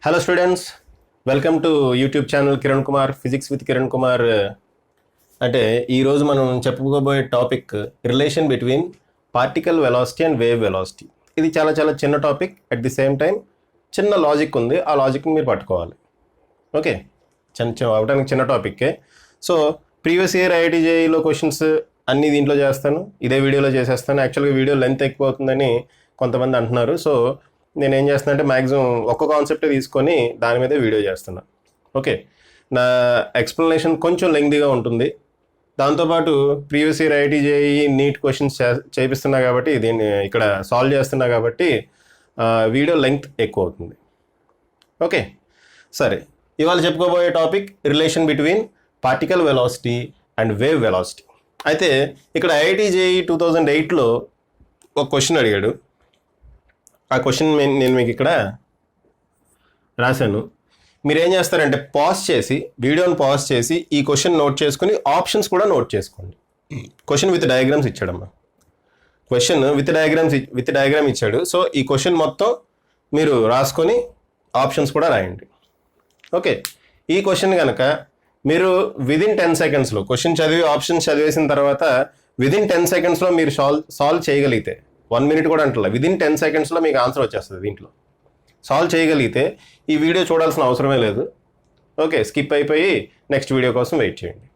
Hello students, welcome to YouTube channel Kiran Kumar physics with Kiran Kumar. అంటే ఈరోజు మనం చెప్పుకోబోయే topic relation between particle velocity and wave velocity. ఇది చాలా చాలా చిన్న topic, at the same time చిన్న లాజిక్ ఉంది. ఆ లాజిక్ని మీరు పట్టుకోవాలి. ఓకే, అవడానికి చిన్న టాపిక్కే. సో ప్రీవియస్ ఇయర్ ఐఐటీజేఈలో క్వశ్చన్స్ అన్నీ దీంట్లో చేస్తాను, ఇదే వీడియోలో చేసేస్తాను. యాక్చువల్గా వీడియో లెంత్ ఎక్కువ అవుతుందని కొంతమంది అంటున్నారు. సో నేను ఏం చేస్తున్నా అంటే మ్యాక్సిమం ఒక్క కాన్సెప్టే తీసుకొని దాని మీదే వీడియో చేస్తున్నా. ఓకే, నా ఎక్స్ప్లెనేషన్ కొంచెం లెంగ్తీగా ఉంటుంది. దాంతోపాటు ప్రీవియస్ ఇయర్ ఐఐటీజేఈ నీట్ క్వశ్చన్స్ చేపిస్తున్నా కాబట్టి, దీన్ని ఇక్కడ సాల్వ్ చేస్తున్నా కాబట్టి వీడియో లెంగ్త్ ఎక్కువ అవుతుంది. ఓకే, సరే, ఇవాళ చెప్పుకోబోయే topic relation between particle velocity and wave velocity. అయితే ఇక్కడ ఐఐటీజేఈ 2008లో ఒక క్వశ్చన్ అడిగాడు. ఆ క్వశ్చన్ నేను మీకు ఇక్కడ రాశాను. మీరు ఏం చేస్తారంటే వీడియోని పాజ్ చేసి ఈ క్వశ్చన్ నోట్ చేసుకుని ఆప్షన్స్ కూడా నోట్ చేసుకోండి. క్వశ్చన్ విత్ డయాగ్రామ్స్ ఇచ్చాడమ్మా. క్వశ్చన్ విత్ డయాగ్రామ్ ఇచ్చాడు. సో ఈ క్వశ్చన్ మొత్తం మీరు రాసుకొని ఆప్షన్స్ కూడా రాయండి. ఓకే, ఈ క్వశ్చన్ కనుక మీరు విదిన్ 10 సెకండ్స్లో క్వశ్చన్ చదివి ఆప్షన్స్ చదివేసిన తర్వాత విదిన్ 10 సెకండ్స్లో మీరు సాల్వ్ చేయగలిగితే, 1 మినిట్ కూడా అంటలా, విదిన్ 10 సెకండ్స్లో మీకు ఆన్సర్ వచ్చేస్తుంది. దీంట్లో సాల్వ్ చేయగలిగితే ఈ వీడియో చూడాల్సిన అవసరమే లేదు. ఓకే, స్కిప్ అయిపోయి నెక్స్ట్ వీడియో కోసం వెయిట్ చేయండి.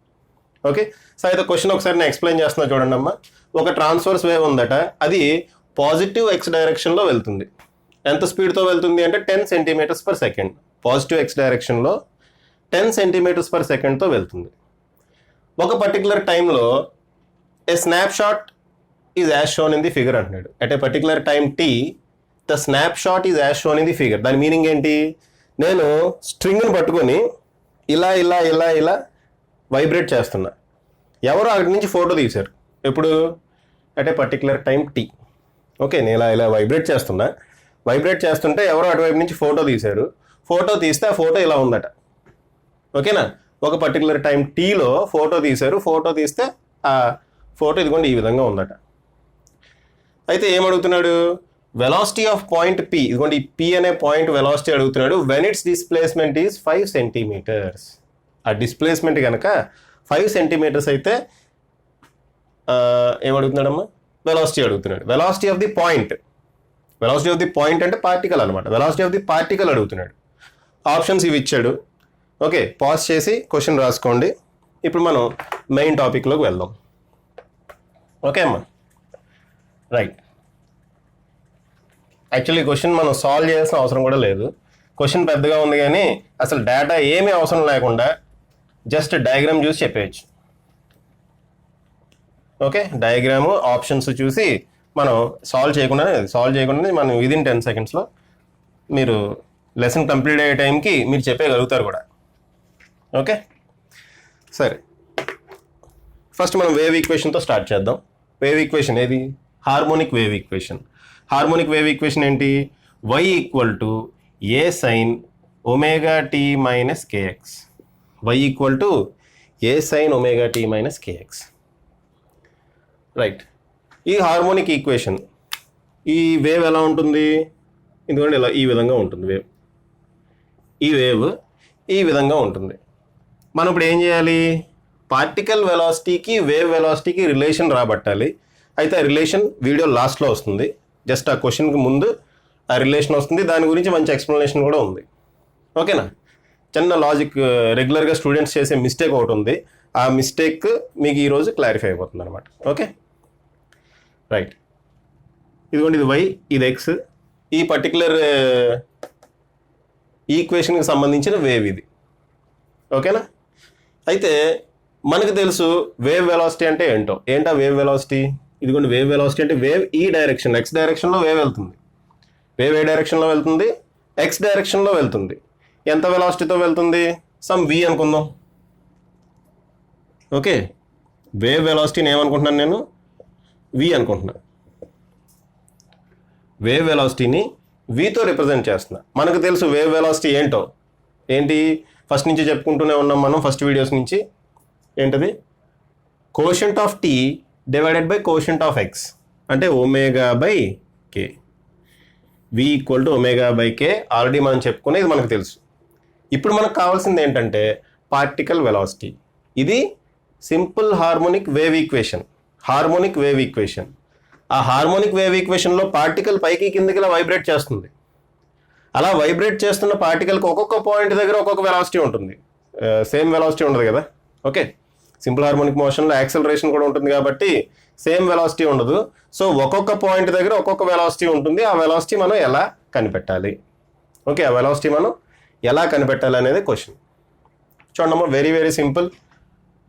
ఓకే, సో అయితే క్వశ్చన్ ఒకసారి నేను ఎక్స్ప్లెయిన్ చేస్తున్నా చూడండి అమ్మా. ఒక ట్రాన్స్వర్స్ వేవ్ ఉందట, అది పాజిటివ్ ఎక్స్ డైరెక్షన్లో వెళ్తుంది. ఎంత స్పీడ్తో వెళ్తుంది అంటే 10 centimetres per second. Positive X డైరెక్షన్లో 10 సెంటీమీటర్స్ పర్ సెకండ్తో వెళ్తుంది. ఒక పర్టికులర్ టైంలో a snapshot is as shown in the figure అంటున్నాడు. At a particular time T the snapshot is as shown in the figure. దాని మీనింగ్ ఏంటి? నేను స్ట్రింగ్ని పట్టుకొని ఇలా ఇలా ఇలా ఇలా వైబ్రేట్ చేస్తున్నా. ఎవరో అక్కడి నుంచి ఫోటో తీశారు. ఎప్పుడు? అట్ ఏ పర్టికులర్ టైం టీ. ఓకే, నేను ఇలా ఇలా వైబ్రేట్ చేస్తుంటే ఎవరో అటువైపు నుంచి ఫోటో తీశారు. ఫోటో తీస్తే ఆ ఫోటో ఇలా ఉందట. ఓకేనా? ఒక పర్టికులర్ టైం టీలో ఫోటో తీశారు. ఫోటో తీస్తే ఆ ఫోటో ఇదిగోండి ఈ విధంగా ఉందట. అయితే ఏమడుగుతున్నాడు? వెలాసిటీ ఆఫ్ పాయింట్ పి, ఇదిగోండి ఈ పి అనే పాయింట్ వెలాసిటీ అడుగుతున్నాడు. When its displacement is 5 centimetres. ఆ డిస్ప్లేస్మెంట్ కనుక 5 సెంటీమీటర్స్ అయితే ఏమడుగుతున్నాడమ్మా? వెలాసిటీ అడుగుతున్నాడు. వెలాసిటీ ఆఫ్ ది పాయింట్ అంటే పార్టికల్ అనమాట. వెలాసిటీ ఆఫ్ ది పార్టికల్ అడుగుతున్నాడు. ఆప్షన్స్ ఇవి ఇచ్చాడు. ఓకే, పాజ్ చేసి క్వశ్చన్ రాసుకోండి. ఇప్పుడు మనం మెయిన్ టాపిక్లోకి వెళ్దాం. ఓకే అమ్మా, రైట్. యాక్చువల్లీ క్వశ్చన్ మనం సాల్వ్ చేయాల్సిన అవసరం కూడా లేదు. క్వశ్చన్ పెద్దగా ఉంది కానీ అసలు డేటా ఏమీ అవసరం లేకుండా జస్ట్ డయాగ్రామ్ చూసి చెప్పేయచ్చు. ఓకే, డయాగ్రాము ఆప్షన్స్ చూసి మనం సాల్వ్ చేయకుండానే మనం విదిన్ 10 సెకండ్స్లో మీరు లెసన్ కంప్లీట్ అయ్యే టైంకి మీరు చెప్పగలుగుతారు కూడా. ఓకే, సరే, ఫస్ట్ మనం వేవ్ ఈక్వేషన్తో స్టార్ట్ చేద్దాం. వేవ్ ఈక్వేషన్ ఏది? Harmonic wave equation. Harmonic wave equation ఏంటి? y equal to A sine omega tea minus k x. y equal to A sine omega tea minus kx. Right, ఈ harmonic equation, ఈ wave ఎలా ఉంటుంది? ఎందుకంటే ఇలా ఈ విధంగా ఉంటుంది వేవ్. ఈ వేవ్ ఈ విధంగా ఉంటుంది. మనం ఇప్పుడు ఏం చేయాలి? పార్టికల్ వెలాసిటీకి వేవ్ వెలాసిటీకి రిలేషన్ రాబట్టాలి. అయితే ఆ రిలేషన్ వీడియో లాస్ట్లో వస్తుంది. జస్ట్ ఆ క్వశ్చన్కి ముందు ఆ రిలేషన్ వస్తుంది. దాని గురించి మంచి ఎక్స్ప్లెనేషన్ కూడా ఉంది. ఓకేనా? చిన్న లాజిక్, రెగ్యులర్గా స్టూడెంట్స్ చేసే మిస్టేక్ ఒకటి ఉంది. ఆ మిస్టేక్ మీకు ఈరోజు క్లారిఫై అయిపోతుంది అనమాట. Okay, right. ఇదిగోండి, ఇది వై, ఇది ఎక్స్. ఈ పర్టికులర్ ఈక్వేషన్కి సంబంధించిన వేవ్ ఇది. ఓకేనా? అయితే మనకు తెలుసు వేవ్ వెలాసిటీ అంటే ఏంటా వేవ్ వెలాసిటీ? ఇదిగోండి, వేవ్ వెలాసిటీ అంటే వేవ్ ఈ డైరెక్షన్, ఎక్స్ డైరెక్షన్లో వేవ్ వెళ్తుంది. వేవ్ ఏ డైరెక్షన్లో వెళ్తుంది? ఎక్స్ డైరెక్షన్లో వెళ్తుంది. ఎంత వెలాసిటీతో వెళ్తుంది? సమ్ వి అనుకుందాం. ఓకే, వేవ్ వెలాసిటీని ఏమనుకుంటున్నాను నేను? వి అనుకుంటున్నాను. వేవ్ వెలాసిటీని వితో రిప్రజెంట్ చేస్తున్నా. మనకు తెలుసు వేవ్ వెలాసిటీ ఏంటి? ఫస్ట్ నుంచి చెప్పుకుంటూనే ఉన్నాం మనం, ఫస్ట్ వీడియోస్ నుంచి. ఏంటది? Quotient of T divided by quotient of X, అంటే omega by K. v equal to omega by K already మనం చెప్పుకునే ఇది మనకు తెలుసు. ఇప్పుడు మనకు కావాల్సింది ఏంటంటే పార్టికల్ వెలాసిటీ. ఇది సింపుల్ హార్మోనిక్ వేవ్ ఈక్వేషన్. ఆ హార్మోనిక్ వేవ్ ఈక్వేషన్లో పార్టికల్ పైకి కిందకి ఇలా వైబ్రేట్ చేస్తుంది. అలా వైబ్రేట్ చేస్తున్న పార్టికల్కి ఒక్కొక్క పాయింట్ దగ్గర ఒక్కొక్క వెలాసిటీ ఉంటుంది, సేమ్ వెలాసిటీ ఉండదు కదా. ఓకే, సింపుల్ హార్మోనిక్ మోషన్లో యాక్సలరేషన్ కూడా ఉంటుంది కాబట్టి సేమ్ వెలాసిటీ ఉండదు. సో ఒక్కొక్క పాయింట్ దగ్గర ఒక్కొక్క వెలాసిటీ ఉంటుంది. ఆ వెలాసిటీ మనం ఎలా కనిపెట్టాలి? ఓకే, ఆ వెలాసిటీ మనం ఎలా కనిపెట్టాలి అనేది క్వశ్చన్. చూడమ్మా, వెరీ వెరీ సింపుల్.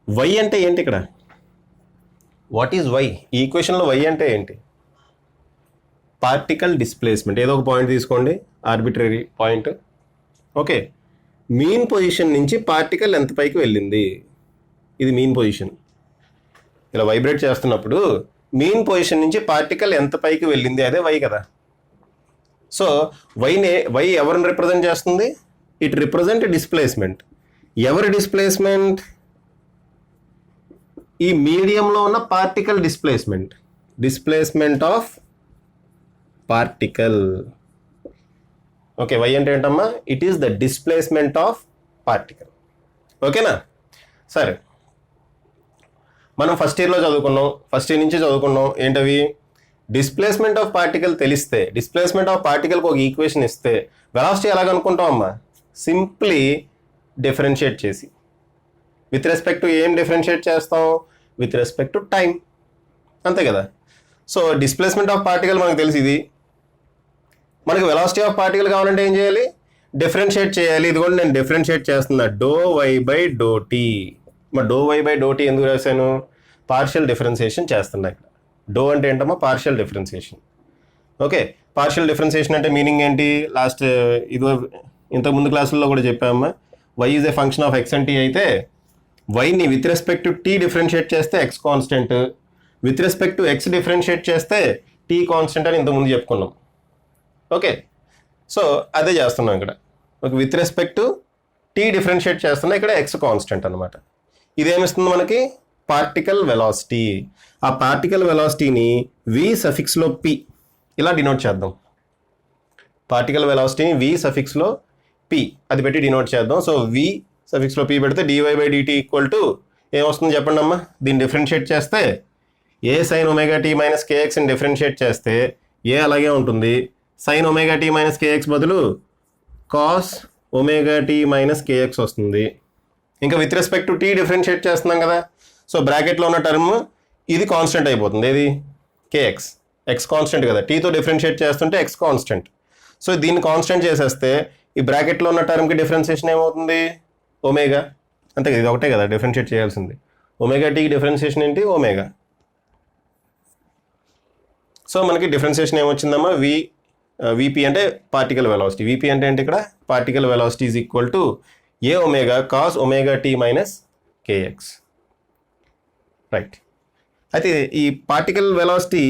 వై అంటే ఏంటి ఇక్కడ? What is y? ఈ ఈక్వేషన్లో వై అంటే ఏంటి? Particle displacement. ఏదో ఒక పాయింట్ తీసుకోండి, arbitrary point. Okay, mean position నుంచి పార్టికల్ ఎంత పైకి వెళ్ళింది, ఇది మీన్ పొజిషన్. ఇలా వైబ్రేట్ చేస్తున్నప్పుడు మీన్ పొజిషన్ నుంచి పార్టికల్ ఎంత పైకి వెళ్ళింది, అదే వై కదా. సో వై ఎవరిని రిప్రజెంట్ చేస్తుంది? It represent displacement. ఎవరి డిస్ప్లేస్మెంట్? ఈ మీడియంలో ఉన్న particle displacement of particle. Okay, y అంటే ఏంటమ్మా? It is the displacement of particle. ఓకేనా? సరే, మనం ఫస్ట్ ఇయర్లో చదువుకున్నాం, ఫస్ట్ ఇయర్ నుంచి చదువుకున్నాం. ఏంటవి? డిస్ప్లేస్మెంట్ ఆఫ్ పార్టికల్ తెలిస్తే, డిస్ప్లేస్మెంట్ ఆఫ్ పార్టికల్కి ఒక ఈక్వేషన్ ఇస్తే వెలాసిటీ ఎలా కనుక్కుంటాం అమ్మా? సింప్లీ డిఫరెన్షియేట్ చేసి. విత్ రెస్పెక్ట్ టు ఏం డిఫరెన్షియేట్ చేస్తాం? విత్ రెస్పెక్ట్ టు టైం, అంతే కదా. సో డిస్ప్లేస్మెంట్ ఆఫ్ పార్టికల్ మనకు తెలిసి ఇది. మనకి వెలాసిటీ ఆఫ్ పార్టికల్ కావాలంటే ఏం చేయాలి? డిఫరెన్షియేట్ చేయాలి. ఇది కూడా నేను డిఫరెన్షియేట్ చేస్తున్నా, do Y by do T. మరి do Y by do T ఎందుకు రాశాను? పార్షియల్ డిఫరెన్సియేషన్ చేస్తున్నా ఇక్కడ. డో అంటే ఏంటమ్మా? Partial differentiation. Okay, partial differentiation అంటే మీనింగ్ ఏంటి? లాస్ట్ ఇది ఇంతకు ముందు క్లాసుల్లో కూడా చెప్పామమ్మా. Y is a function of X and T అయితే వైని with respect to tea differentiate చేస్తే X constant, with respect to X differentiate చేస్తే టీ కాన్స్టెంట్ అని ఇంతకుముందు చెప్పుకున్నాం. ఓకే, సో అదే చేస్తున్నాం ఇక్కడ. Okay, with respect to tea differentiate చేస్తున్నా, ఇక్కడ ఎక్స్ కాన్స్టెంట్ అనమాట. ఇదేమిస్తుంది మనకి? Particle velocity. ఆ పార్టికల్ వెలాసిటీని వి సఫిక్స్లో పి ఇలా డినోట్ చేద్దాం. పార్టికల్ వెలాసిటీని వి సఫిక్స్లో పి అది పెట్టి డినోట్ చేద్దాం. సో వి సఫిక్స్లో పి పెడితే D Y by D T equal to ఏమొస్తుంది చెప్పండి అమ్మా? దీన్ని డిఫరెన్షియేట్ చేస్తే A sine omega tea minus కేఎక్స్ని డిఫరెన్షియేట్ చేస్తే ఏ అలాగే ఉంటుంది. Sine omega tea minus K X బదులు cos omega tea minus k x వస్తుంది. ఇంకా with respect to tea differentiate చేస్తున్నాం కదా. సో బ్రాకెట్లో ఉన్న టర్మ్ ఇది కాన్స్టెంట్ అయిపోతుంది. ఏది? కేఎక్స్. ఎక్స్ కాన్స్టెంట్ కదా, టీతో డిఫరెన్షియేట్ చేస్తుంటే ఎక్స్ కాన్స్టెంట్. సో దీన్ని కాన్స్టెంట్ చేసేస్తే ఈ బ్రాకెట్లో ఉన్న టర్మ్కి డిఫరెన్షియేషన్ ఏమవుతుంది? ఒమేగా. అంతే కదా, ఇది ఒకటే కదా డిఫరెన్షియేట్ చేయాల్సింది. ఒమేగా టీకి డిఫరెన్షియేషన్ ఏంటి? ఒమేగా. సో మనకి డిఫరెన్షియేషన్ ఏమొచ్చిందమ్మా? విపి అంటే పార్టికల్ వెలాసిటీ. విపి అంటే ఏంటి ఇక్కడ? Particle velocity is equal to A omega cos omega tea minus kx. Right. అయితే ఈ particle velocity,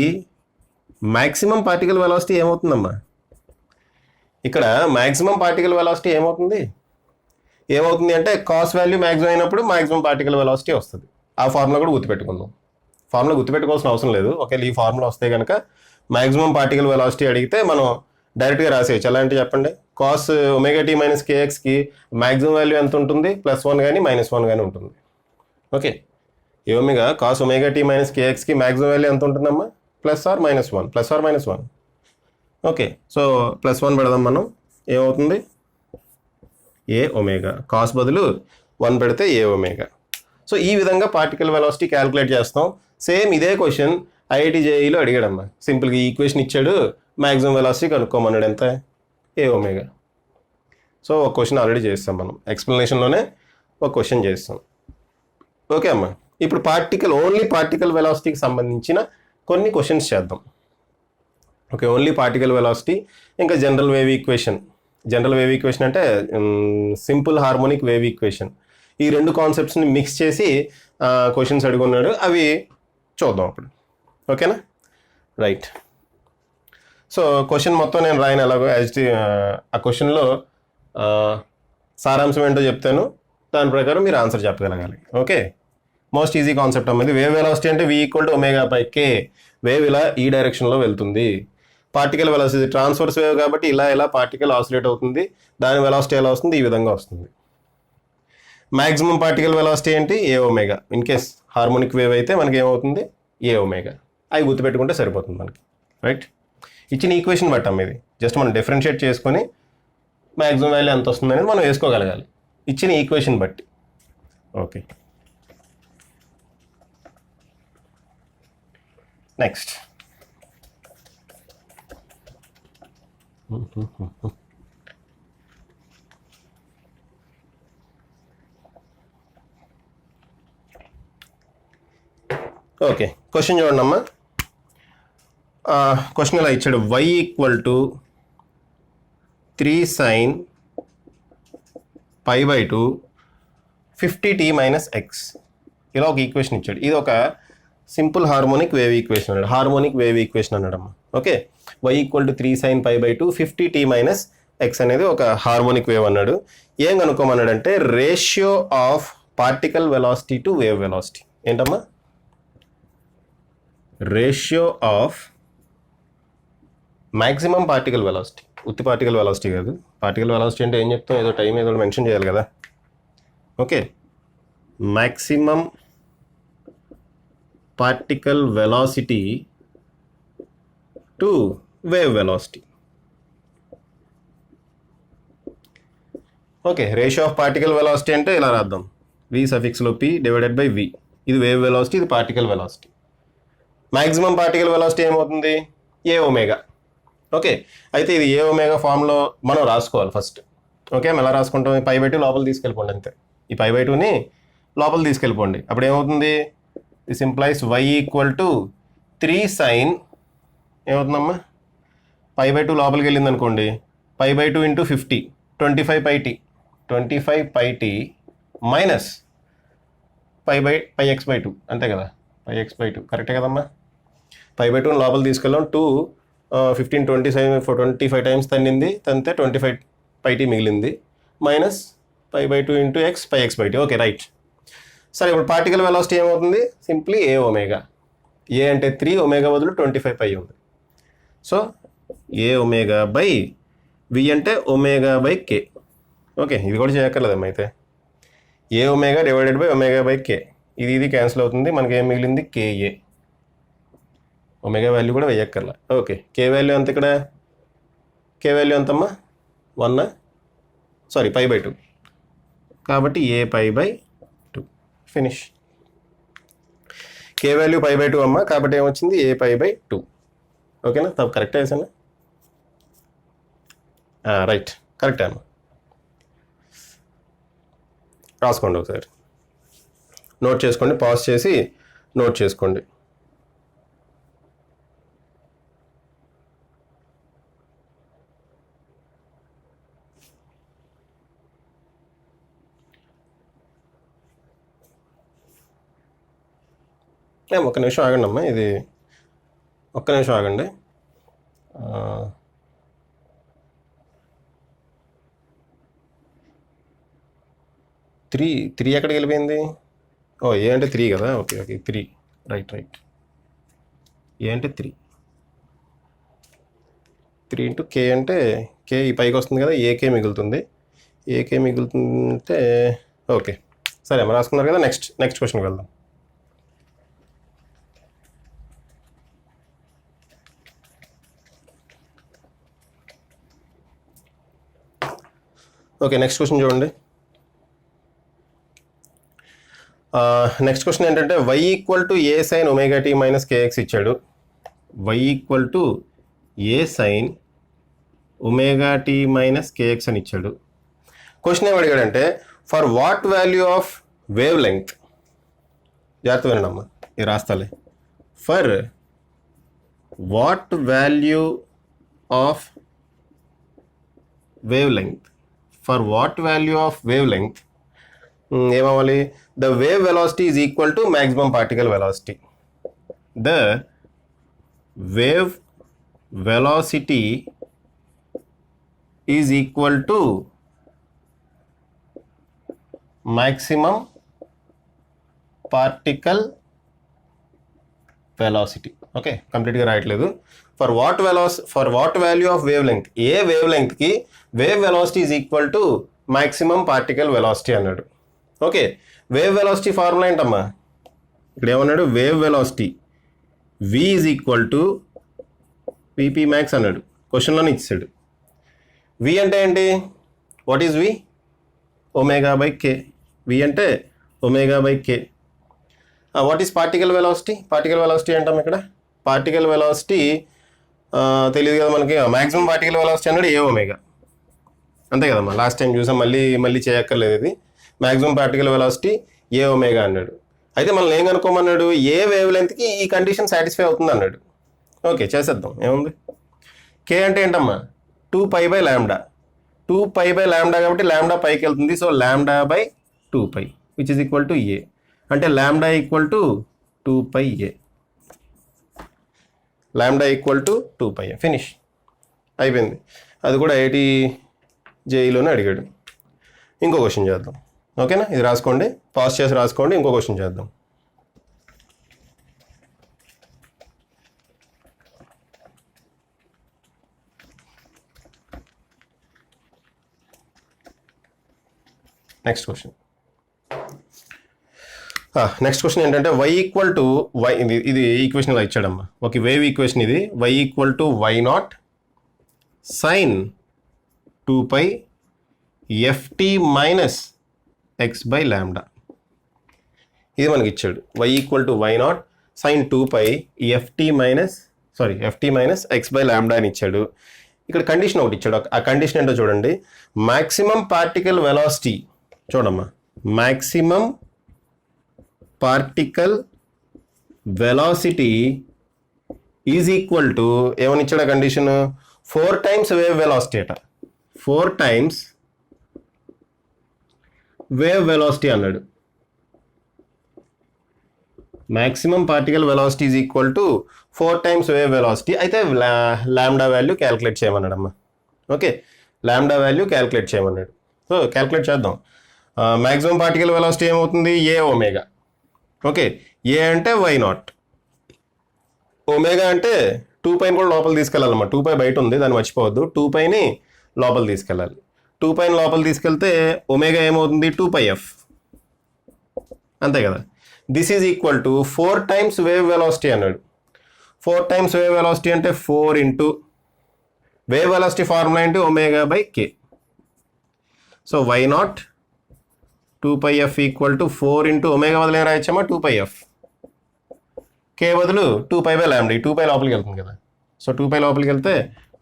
maximum particle velocity ఏమవుతుందమ్మా? ఇక్కడ మ్యాక్సిమం పార్టికల్ వెలాసిటీ ఏమవుతుంది అంటే కాస్ వాల్యూ మ్యాక్సిమం అయినప్పుడు మ్యాక్సిమం పార్టికల్ వెలాసిటీ వస్తుంది. ఆ ఫార్ములా కూడా గుర్తుపెట్టుకుందాం. ఫార్ములా గుర్తుపెట్టుకోవాల్సిన అవసరం లేదు. ఒకవేళ ఈ ఫార్ములా వస్తే కనుక మ్యాక్సిమం పార్టికల్ వెలాసిటీ అడిగితే మనం డైరెక్ట్గా రాసేయచ్చు. ఎలా అంటే చెప్పండి, కాస్ ఒమేగా టీ మైనస్ కేఎక్స్కి మ్యాక్సిమం వాల్యూ ఎంత ఉంటుంది? +1 కానీ -1 కానీ ఉంటుంది. Okay, A omega cos omega tea minus కేఎక్స్కి మ్యాక్సిమం వాల్యూ ఎంత ఉంటుందమ్మా? +or -1. ఓకే, సో +1 పెడదాం మనం. ఏమవుతుంది? ఏ ఒమేగా. కాస్ బదులు 1 పెడితే ఏ ఒమేగా. సో ఈ విధంగా పార్టికల్ వెలాసిటీ క్యాలిక్యులేట్ చేస్తాం. సేమ్ ఇదే క్వశ్చన్ ఐఐటి జేఈలో అడిగాడమ్మా. సింపుల్గా ఈ ఈక్వేషన్ ఇచ్చాడు, మ్యాక్సిమం వెలాసిటీ కనుక్కోమన్నాడు. ఎంత? ఏ ఒమేగా. సో ఒక క్వశ్చన్ ఆల్రెడీ చేస్తాం మనం, ఎక్స్ప్లెనేషన్లోనే ఒక క్వశ్చన్ చేస్తాం. ఓకే అమ్మా, ఇప్పుడు ఓన్లీ పార్టికల్ వెలాసిటీకి సంబంధించిన కొన్ని క్వశ్చన్స్ చేద్దాం. ఓకే, ఓన్లీ పార్టికల్ వెలాసిటీ, ఇంకా జనరల్ వేవ్ ఈక్వేషన్ అంటే సింపుల్ హార్మోనిక్ వేవ్ ఈక్వేషన్. ఈ రెండు కాన్సెప్ట్స్ని మిక్స్ చేసి క్వశ్చన్స్ అడుగున్నాడు, అవి చూద్దాం అప్పుడు. ఓకేనా? రైట్. సో క్వశ్చన్ మొత్తం నేను రాయను ఎలాగో ఆ క్వశ్చన్లో సారాంశం ఏంటో చెప్తాను, దాని ప్రకారం మీరు ఆన్సర్ చెప్పగలగాలి. ఓకే, మోస్ట్ ఈజీ కాన్సెప్ట్ అన్నది. వేవ్ వెలాసిటీ అంటే v = ω/k. వేవ్ ఇలా ఈ డైరెక్షన్లో వెళ్తుంది. పార్టికల్ వెలాసిటీ ట్రాన్స్వర్స్ వేవ్ కాబట్టి ఇలా పార్టికల్ ఆసిలేట్ అవుతుంది. దాని వెలాసిటీ ఎలా వస్తుంది? ఈ విధంగా వస్తుంది. మ్యాక్సిమం పార్టికల్ వెలాసిటీ ఏంటి? A omega. In case harmonic wave అయితే మనకి ఏమవుతుంది? ఏ ఒమేగా. అవి గుర్తుపెట్టుకుంటే సరిపోతుంది మనకి, రైట్? ఇచ్చిన ఈక్వేషన్ బట్టాం ఇది. జస్ట్ మనం డిఫరెన్షియేట్ చేసుకొని మ్యాక్సిమం వాల్యూ ఎంత వస్తుంది అనేది మనం వేసుకోగలగాలి ఇచ్చిన ఈక్వేషన్ బట్టి. ఓకే, నెక్స్ట్ ఓకే, క్వశ్చన్ చూడండి అమ్మా. క్వశ్చన్ ఇలా ఇచ్చాడు, y = 3 sin π/2 50t - x. ఇలా ఒక ఈక్వేషన్ ఇచ్చాడు. ఇది ఒక సింపుల్ హార్మోనిక్ వేవ్ ఈక్వేషన్ అన్నాడు. హార్మోనిక్ వేవ్ ఈక్వేషన్ అన్నాడమ్మా. Okay, y = 3 sin π/2 50t - x అనేది ఒక హార్మోనిక్ వేవ్ అన్నాడు. ఏం కనుక్కోమన్నాడంటే ratio of particle velocity to wave velocity. ఏంటమ్మా? Ratio of maximum particle velocity. ఉత్తి పార్టికల్ వెలాసిటీ కాదు. పార్టికల్ వెలాసిటీ అంటే ఏం చెప్తాం? ఏదో టైం ఏదో మెన్షన్ చేయాలి కదా. Okay, maximum particle velocity to wave velocity. Okay, ratio of particle velocity అంటే ఇలా రాద్దాం, v సఫిక్స్లో p డివైడెడ్ బై v. ఇది వేవ్ వెలాసిటీ, ఇది particle velocity. Maximum particle velocity ఏమవుతుంది? ఏ ఒమేగా. ఓకే, అయితే ఇది ఏ ఒమేగా ఫామ్లో మనం రాసుకోవాలి ఫస్ట్. ఓకే, ఎలా రాసుకుంటాం? π/2 లోపల తీసుకెళ్ళిపోండి అంతే. ఈ π/2ని లోపల తీసుకెళ్ళిపోండి. అప్పుడు ఏమవుతుంది? This implies y = 3 sin ఏమవుతుందమ్మా? π/2 లోపలికి వెళ్ళింది అనుకోండి, π/2 × 50 25πt 25πt మైనస్ πx/2 అంతే కదా. πx/2 కరెక్టే కదమ్మా. π/2 లోపల తీసుకెళ్ళాం. 15 25 టైమ్స్ తంతే 25πt మిగిలింది, minus π/2 × x πx/2. Okay, right. సరే, ఇప్పుడు పార్టికల్ వెలాసిటీ ఏమవుతుంది? Simply a omega. ఏ అంటే 3, ఒమేగా బదులు 25π ఉంది. So a omega by v అంటే ఒమేగా బై కే. ఓకే, ఇది కూడా చేయక్కర్లేదమ్మా. అయితే a omega divided by omega by k. ఇది క్యాన్సిల్ అవుతుంది. మనకి ఏం మిగిలింది? కేఏ. ఒమేగా వాల్యూ కూడా వేయక్కర్లా. ఓకే, కే వాల్యూ ఎంత ఇక్కడ? కే వాల్యూ ఎంతమ్మా? 1, సారీ π/2. కాబట్టి ఏ π/2 ఫినిష్. కే వాల్యూ π/2 అమ్మా, కాబట్టి ఏమొచ్చింది? ఏ π/2. ఓకేనా? తప్ప కరెక్ట్ వేసానా? రైట్, కరెక్ట్ అమ్మా. రాసుకోండి ఒకసారి, నోట్ చేసుకోండి, పాజ్ చేసి నోట్ చేసుకోండి. ఒక్క నిమిషం ఆగండి అమ్మా. ఇది ఒక్క నిమిషం ఆగండి. 3 ఎక్కడికి వెళ్ళిపోయింది? ఓ, ఏ అంటే 3 కదా. Okay 3, right. ఏ అంటే 3 × కే అంటే కే ఈ పైకి వస్తుంది కదా, ఏకే మిగులుతుంది. ఏకే మిగులుతుంటే ఓకే, సరే అమ్మ, రాసుకున్నారు కదా. నెక్స్ట్ క్వశ్చన్కి వెళ్దాం. ఓకే, నెక్స్ట్ క్వశ్చన్ చూడండి. నెక్స్ట్ క్వశ్చన్ ఏంటంటే y = a sin ωt - kx ఇచ్చాడు. y = a sin ωt - kx అని ఇచ్చాడు. క్వశ్చన్ ఏం అడిగాడంటే for what value of wavelength. జాగ్రత్త వినండి అమ్మా, ఇది రాస్తాలే. For what value of wavelength. For what value of wavelength ఏమవ్వాలి? The wave velocity is equal to maximum particle velocity. The wave velocity is equal to maximum particle velocity. Okay, కంప్లీట్గా రాయట్లేదు. For what value of wavelength, ఏ వేవ్ లెంగ్త్కి wave velocity is equal to maximum particle velocity అన్నాడు. Okay, wave velocity formula ఏంటమ్మా? ఇక్కడ ఏమన్నాడు? Wave velocity v is equal to VP max అన్నాడు, క్వశ్చన్లోనే ఇచ్చాడు. v అంటే ఏంటి? What is v? Omega by K. v అంటే omega by K. What is particle velocity? Particle velocity అంటాం ఇక్కడ. పార్టికల్ వెలాసిటీ తెలియదు కదా మనకి. మ్యాక్సిమం పార్టికల్ వెలాసిటీ అన్నాడు ఏ ఒమేగా, అంతే కదమ్మా. లాస్ట్ టైం చూసాం, మళ్ళీ చేయక్కర్లేదు. ఇది మ్యాక్సిమం పార్టికల్ వెలాసిటీ ఏ ఒమేగా అన్నాడు. అయితే మనం ఏం కనుక్కోమన్నాడు? ఏ వేవ్ లెంత్కి ఈ కండిషన్ సాటిస్ఫై అవుతుంది అన్నాడు. ఓకే, చేసేద్దాం. ఏముంది? కే అంటే ఏంటమ్మా? 2π/λ. 2π/λ కాబట్టి λ పైకి వెళ్తుంది. So λ/2π which is equal to a. అంటే λ equal to 2πa. λ equal to 2πa. Finish అయిపోయింది. అది కూడా 80 జేఈలోనే అడిగాడు. ఇంకో క్వశ్చన్ చేద్దాం. ఓకేనా? ఇది రాసుకోండి, పాస్ చేసి రాసుకోండి. ఇంకో క్వశ్చన్ చేద్దాం. నెక్స్ట్ క్వశ్చన్ ఏంటంటే y ఈక్వల్ టు వై. ఇది ఈక్వేషన్ ఇలా ఇచ్చాడమ్మా. ఓకే, వేవ్ ఈక్వేషన్ ఇది. y equal to y0 sin 2π ft minus x/λ. ఇది మనకి ఇచ్చాడు. y equal to y0 sin 2π ft minus x/λ అని ఇచ్చాడు. ఇక్కడ కండిషన్ ఒకటి ఇచ్చాడు. ఆ కండిషన్ ఏంటో చూడండి. మ్యాక్సిమం పార్టికల్ వెలాసిటీ, చూడమ్మా, maximum particle velocity is equal to ఏమని ఇచ్చాడు ఆ కండిషన్? 4 times వేవ్ వెలాసిటీ అట. 4 times వేవ్ వెలాసిటీ అన్నాడు. Maximum particle velocity is equal to 4 times wave velocity. అయితే లాంబ్డా వాల్యూ క్యాలిక్యులేట్ చేయమన్నాడు అమ్మా. ఓకే, లాంబ్డా వాల్యూ క్యాలిక్యులేట్ చేయమన్నాడు. సో క్యాలిక్యులేట్ చేద్దాం. మ్యాక్సిమం పార్టికల్ వెలాసిటీ ఏమవుతుంది? ఏ ఒమేగా. ఓకే, ఏ అంటే y0, ఒమేగా అంటే 2πని కూడా లోపల తీసుకెళ్ళాలమ్మా. 2π బయట ఉంది, దాన్ని మర్చిపోవద్దు. 2πని లోపల తీసుకెళ్ళాలి. 2πని లోపల తీసుకెళ్తే ఒమేగా ఏమవుతుంది? 2πf, అంతే కదా. This is equal to 4 times wave velocity అన్నాడు. 4 times వేవ్ వెలాసిటీ అంటే 4 into వేవ్ వెలాసిటీ ఫార్ములా ఏంటి? Omega by K. So y0 2πf equal to 4 into omega బదులు ఏం రాయొచ్చమ్మా? 2πf. కే బదులు 2π/λ. 2π లోపలికి వెళ్తుంది కదా. సో 2π లోపలికి వెళ్తే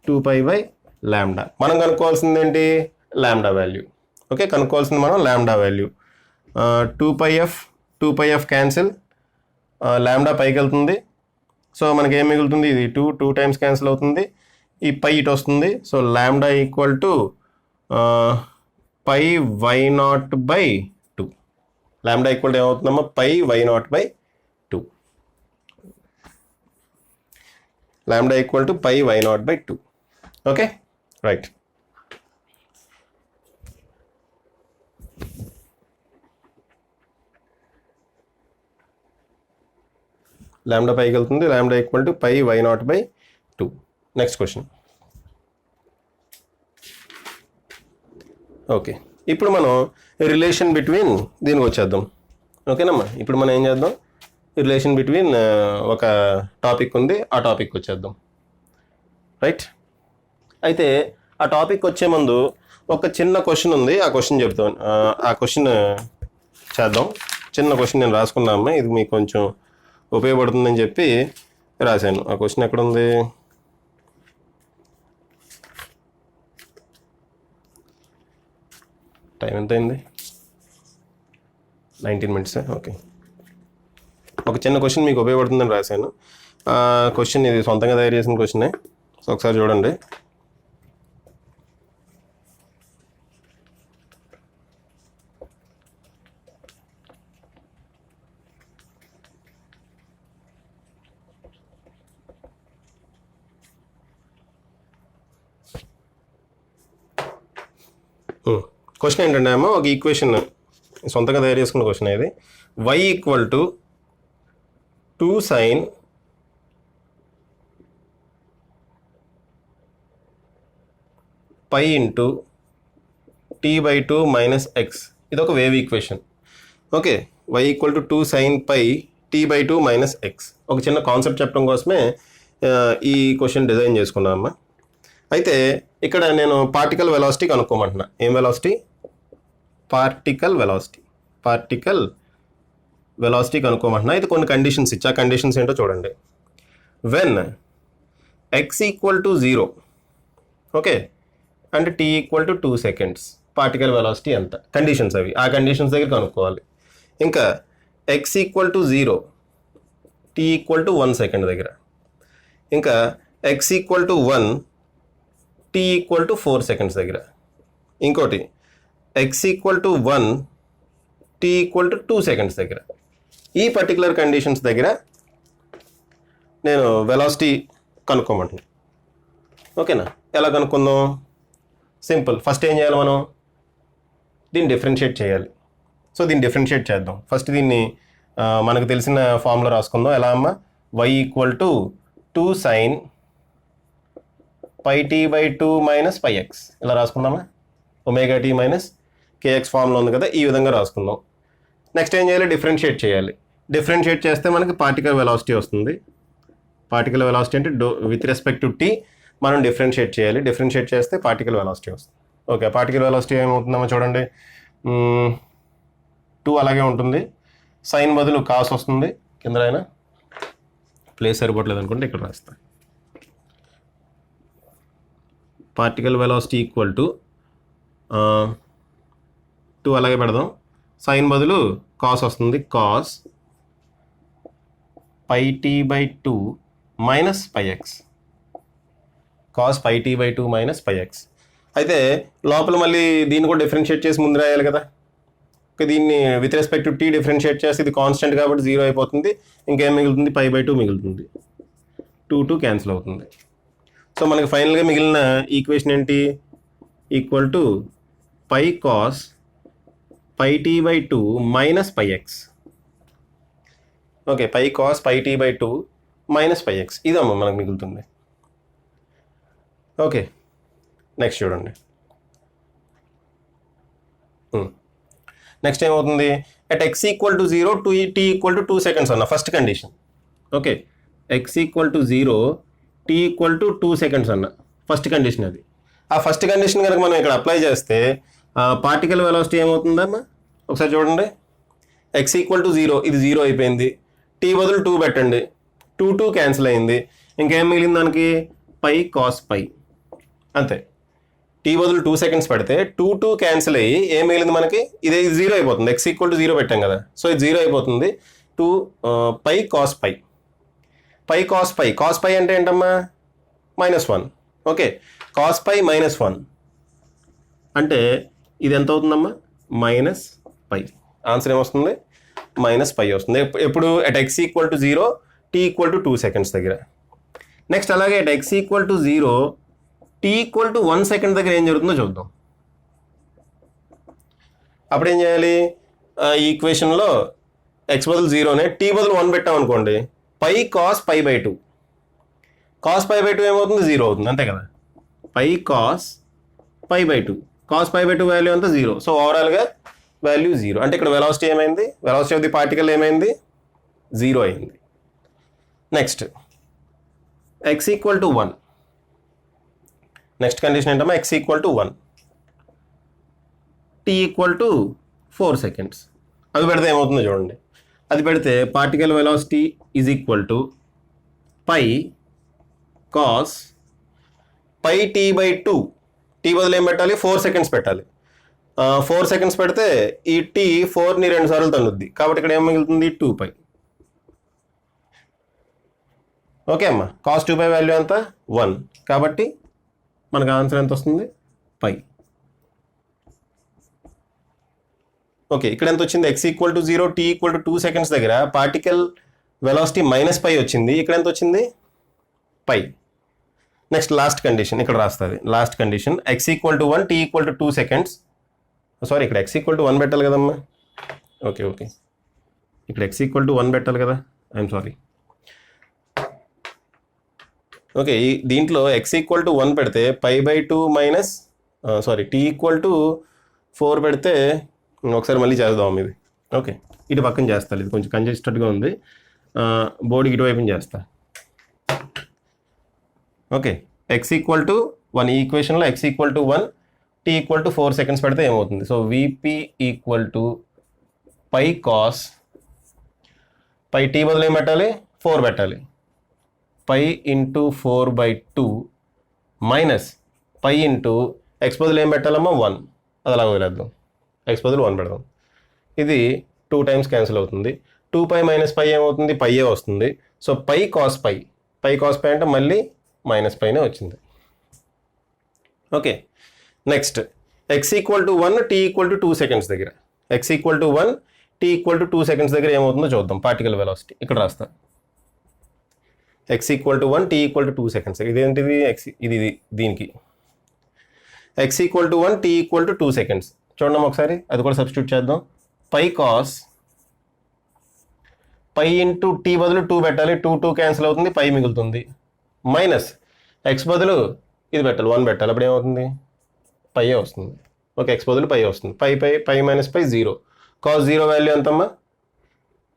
2π/λ. మనం కనుక్కోవాల్సింది ఏంటి? Lambda value. ఓకే, కనుక్కోవాల్సింది మనం lambda value. 2πf cancel, lambda పైకి వెళ్తుంది. సో మనకి ఏం మిగులుతుంది? ఇది 2 times క్యాన్సిల్ అవుతుంది. ఈ పై ఇటు వస్తుంది. So lambda equal to πy0/2. Lambda equal to ఏమవుతుందమ్మా? πy0/2. Lambda equal to πy0/2. Okay, right. Lambda పైకి వెళ్తుంది. Lambda equal to πy0/2. Next question. Okay, ఇప్పుడు మనం రిలేషన్ బిట్వీన్ దీనికి వచ్చేద్దాం. ఓకేనమ్మా, ఇప్పుడు మనం ఏం చేద్దాం? రిలేషన్ బిట్వీన్ ఒక టాపిక్ ఉంది, ఆ టాపిక్ వచ్చేద్దాం. రైట్. అయితే ఆ టాపిక్ వచ్చే ముందు ఒక చిన్న క్వశ్చన్ ఉంది, ఆ క్వశ్చన్ చెప్తాను. ఆ క్వశ్చన్ చేద్దాం. చిన్న క్వశ్చన్ నేను రాసుకున్నాము, ఇది మీకు కొంచెం ఉపయోగపడుతుందని చెప్పి రాశాను. ఆ క్వశ్చన్ ఎక్కడ ఉంది? టైం ఎంత అయింది? 19 minutes. ఓకే, ఒక చిన్న క్వశ్చన్ మీకు ఉపయోగపడుతుందని రాశాను. క్వశ్చన్ ఇది సొంతంగా తయారు చేసిన క్వశ్చనే. సో ఒకసారి చూడండి. క్వశ్చన్ ఏంటంటే ఏమో ఒక ఈక్వేషన్ సొంతంగా తయారు చేసుకున్న క్వశ్చన్ ఇది. y equal to 2 sin pi into t/2 minus x. ఇది ఒక wave equation. Okay, y equal to 2 sine pi t/2 minus x. ఒక చిన్న కాన్సెప్ట్ చెప్పడం కోసమే ఈ క్వశ్చన్ డిజైన్ చేసుకున్నామమ్మా. అయితే ఇక్కడ నేను పార్టికల్ వెలాసిటీ కనుక్కోమంటున్నా. ఏం వెలాసిటీ? Particle velocity కనుక్కోమంటున్నా. అయితే కొన్ని కండిషన్స్ ఇచ్చా. కండిషన్స్ ఏంటో చూడండి. When x equal to 0, okay, అంటే t equal to 2 seconds, particle velocity ఎంత? కండిషన్స్ అవి. ఆ కండిషన్స్ దగ్గర కనుక్కోవాలి. ఇంకా x equal to 0, t equal to 1 second దగ్గర. ఇంకా x equal to 1, t equal to 4 seconds దగ్గర. ఇంకోటి x equal to 1, t equal to 2 seconds దగ్గర. ఈ పర్టికులర్ కండిషన్స్ దగ్గర నేను వెలాసిటీ కనుక్కోమంటున్నాను. ఓకేనా? ఎలా కనుక్కుందాం? సింపుల్. ఫస్ట్ ఏం చేయాలి మనం? దీన్ని డిఫరెన్షియేట్ చేయాలి. సో దీన్ని డిఫరెన్షియేట్ చేద్దాం. ఫస్ట్ దీన్ని మనకు తెలిసిన ఫార్ములా రాసుకుందాం. ఎలా అమ్మా? y equal to 2 sine pi t/2 minus pi x. ఇలా రాసుకుందామా? Omega tea minus k x formula ఉంది కదా, ఈ విధంగా రాసుకుందాం. నెక్స్ట్ ఏం చేయాలి? డిఫరెన్షియేట్ చేయాలి. డిఫరెన్షియేట్ చేస్తే మనకి పార్టికల్ వెలాసిటీ వస్తుంది. పార్టికల్ వెలాసిటీ అంటే విత్ రెస్పెక్ట్ టు టీ మనం డిఫరెన్షియేట్ చేయాలి. డిఫరెన్షియేట్ చేస్తే పార్టికల్ వెలాసిటీ వస్తుంది. ఓకే, పార్టికల్ వెలాసిటీ ఏమవుతుందమ్మా చూడండి. 2 అలాగే ఉంటుంది. సైన్ బదులు కాస్ వస్తుంది. కింద అయినా ప్లేస్ సరిపోవట్లేదు అనుకుంటే ఇక్కడ రాస్తాను. పార్టికల్ వెలాసిటీ ఈక్వల్ టు 2 అలాగే పెడదాం. సైన్ బదులు కాస్ వస్తుంది. Cos pi t/2 minus pi x. Cos pi t/2 minus pi x. అయితే లోపల మళ్ళీ దీన్ని కూడా డిఫరెన్షియేట్ చేసి ముందు రాయాలి కదా. దీన్ని with respect to tea differentiate చేస్తే ఇది కాన్స్టెంట్ కాబట్టి 0 అయిపోతుంది. ఇంకేం మిగులుతుంది? π/2 మిగులుతుంది. 2 క్యాన్సిల్ అవుతుంది. సో మనకి ఫైనల్గా మిగిలిన ఈక్వేషన్ ఏంటి? Equal to pi cos pi t/2 minus pi x. Okay, pi cos pi t/2 minus pi x. ఇదమ్మా మనకు మిగులుతుంది. ఓకే, నెక్స్ట్ చూడండి. నెక్స్ట్ ఏమవుతుంది? At x equal to 0, t equal to 2 seconds అన్న first condition. Okay, x equal to 0, t equal to 2 seconds అన్న first condition అది. ఆ first condition కనుక మనం ఇక్కడ అప్లై చేస్తే పార్టికల్ వెలాసిటీ ఏమవుతుందమ్మా? ఒకసారి చూడండి. x ఈక్వల్ టు 0, ఇది 0 అయిపోయింది. t బదులు 2 పెట్టండి. 2 క్యాన్సిల్ అయింది. ఇంకేం మిగిలింది దానికి? పై కాస్ పై. అంతే. t బదులు 2 సెకండ్స్ పెడితే 2 క్యాన్సిల్ అయ్యి ఏం మిగిలింది మనకి? ఇది 0 అయిపోతుంది. x ఈక్వల్ టు 0 పెట్టాం కదా, సో ఇది 0 అయిపోతుంది. 2 పై కాస్ పై. పై కాస్ పై. కాస్ పై అంటే ఏంటమ్మా? -1. ఓకే, కాస్ పై -1 అంటే ఇది ఎంత అవుతుందమ్మా? -π. ఆన్సర్ ఏమొస్తుంది? -π వస్తుంది. ఎప్పుడు? At x equal to 0, t equal to 2 seconds దగ్గర. నెక్స్ట్ అలాగే at x equal to 0, t equal to 1 second దగ్గర ఏం జరుగుతుందో చూద్దాం. అప్పుడు ఏం చేయాలి? ఈ ఈక్వేషన్లో x బదులు 0నే t బదులు 1 పెట్టాం అనుకోండి. పై కాస్ π/2. కాస్ π/2 ఏమవుతుంది? 0 అవుతుంది. అంతే కదా. పై కాస్ π/2. కాస్ π/2 వాల్యూ అంతా 0. సో ఓవరాల్గా వాల్యూ 0. అంటే ఇక్కడ వెలాసిటీ ఏమైంది? వెలాసిటీ ఆఫ్ ది పార్టికల్ ఏమైంది? 0 అయింది. Next x equal to 1. Next condition ఏంటమ్మా? x equal to 1, t equal to 4 seconds. అవి పెడితే ఏమవుతుందో చూడండి. అది పెడితే particle velocity is equal to pi cos pi t/2. t బదులు ఏం పెట్టాలి? 4 సెకండ్స్ పెట్టాలి. 4 సెకండ్స్ పెడితే ఈ t 4ని 2 సార్లు తన్నుద్ది కాబట్టి ఇక్కడ ఏం మిగులుతుంది? 2π. ఓకే అమ్మా, కాస్ 2π వాల్యూ ఎంత? 1. కాబట్టి మనకు ఆన్సర్ ఎంత వస్తుంది? π. ఓకే, ఇక్కడ ఎంత వచ్చింది? x equal to 0, t equal to 2 seconds దగ్గర పార్టికల్ వెలాసిటీ -π వచ్చింది. ఇక్కడ ఎంత వచ్చింది? π. నెక్స్ట్ లాస్ట్ కండిషన్ ఇక్కడ రాస్తుంది. Last condition x equal to 1, t equal to 2 seconds. Sorry, ఇక్కడ x ఈక్వల్ టు 1 పెట్టాలి కదమ్మా. ఓకే, ఇక్కడ x ఈక్వల్ టు 1 పెట్టాలి కదా. I'm sorry. ఓకే, దీంట్లో x ఈక్వల్ టు 1 పెడితే π/2 minus sorry t equal to 4 పెడితే ఒకసారి మళ్ళీ చేద్దాం ఇది. ఓకే, ఇటు పక్కన చేస్తాను, ఇది కొంచెం కంజెస్టెడ్గా ఉంది, బోర్డుకి ఇటువైపు చేస్తా. ఓకే, ఎక్స్ ఈక్వల్ టు 1, ఈ ఈక్వేషన్లో x equal to 1, t equal to 4 seconds పెడితే ఏమవుతుంది? So v p equal to pi cos, pi t బదులు ఏం పెట్టాలి? 4 పెట్టాలి. Pi into 4/2 minus pi into x బదులు ఏం పెట్టాలమ్మా? 1. అది అలా వదిలేద్దాం, ఎక్స్ బదులు 1 పెడదాం. ఇది 2 టైమ్స్ క్యాన్సిల్ అవుతుంది. 2π మైనస్ పై ఏమవుతుంది? పైయే వస్తుంది. So pi cos pi, pi cos pi అంటే మళ్ళీ మైనస్ పైనే వచ్చింది. Okay, next x equal to 1, t equal to 2 seconds దగ్గర, x equal to 1, t equal to 2 seconds దగ్గర ఏమవుతుందో చూద్దాం. పార్టికల్ వెలాసిటీ ఇక్కడ రాస్తా. X equal to 1, t equal to 2 seconds. ఇదేంటిది? ఎక్స్, ఇది దీనికి x equal to 1, t equal to 2 seconds. చూడండి ఒకసారి, అది కూడా సబ్స్టిట్యూట్ చేద్దాం. Pi cos, pi into t బదులు 2 పెట్టాలి, 2 క్యాన్సిల్ అవుతుంది, పై మిగులుతుంది. మైనస్ ఎక్స్ బదులు ఇది పెట్టాలి, 1 పెట్టాలి, అప్పుడు ఏమవుతుంది? పైయే వస్తుంది. ఓకే, ఎక్స్ బదులు పై వస్తుంది. Pi minus pi 0. Cos 0 value ఎంతమ్మా?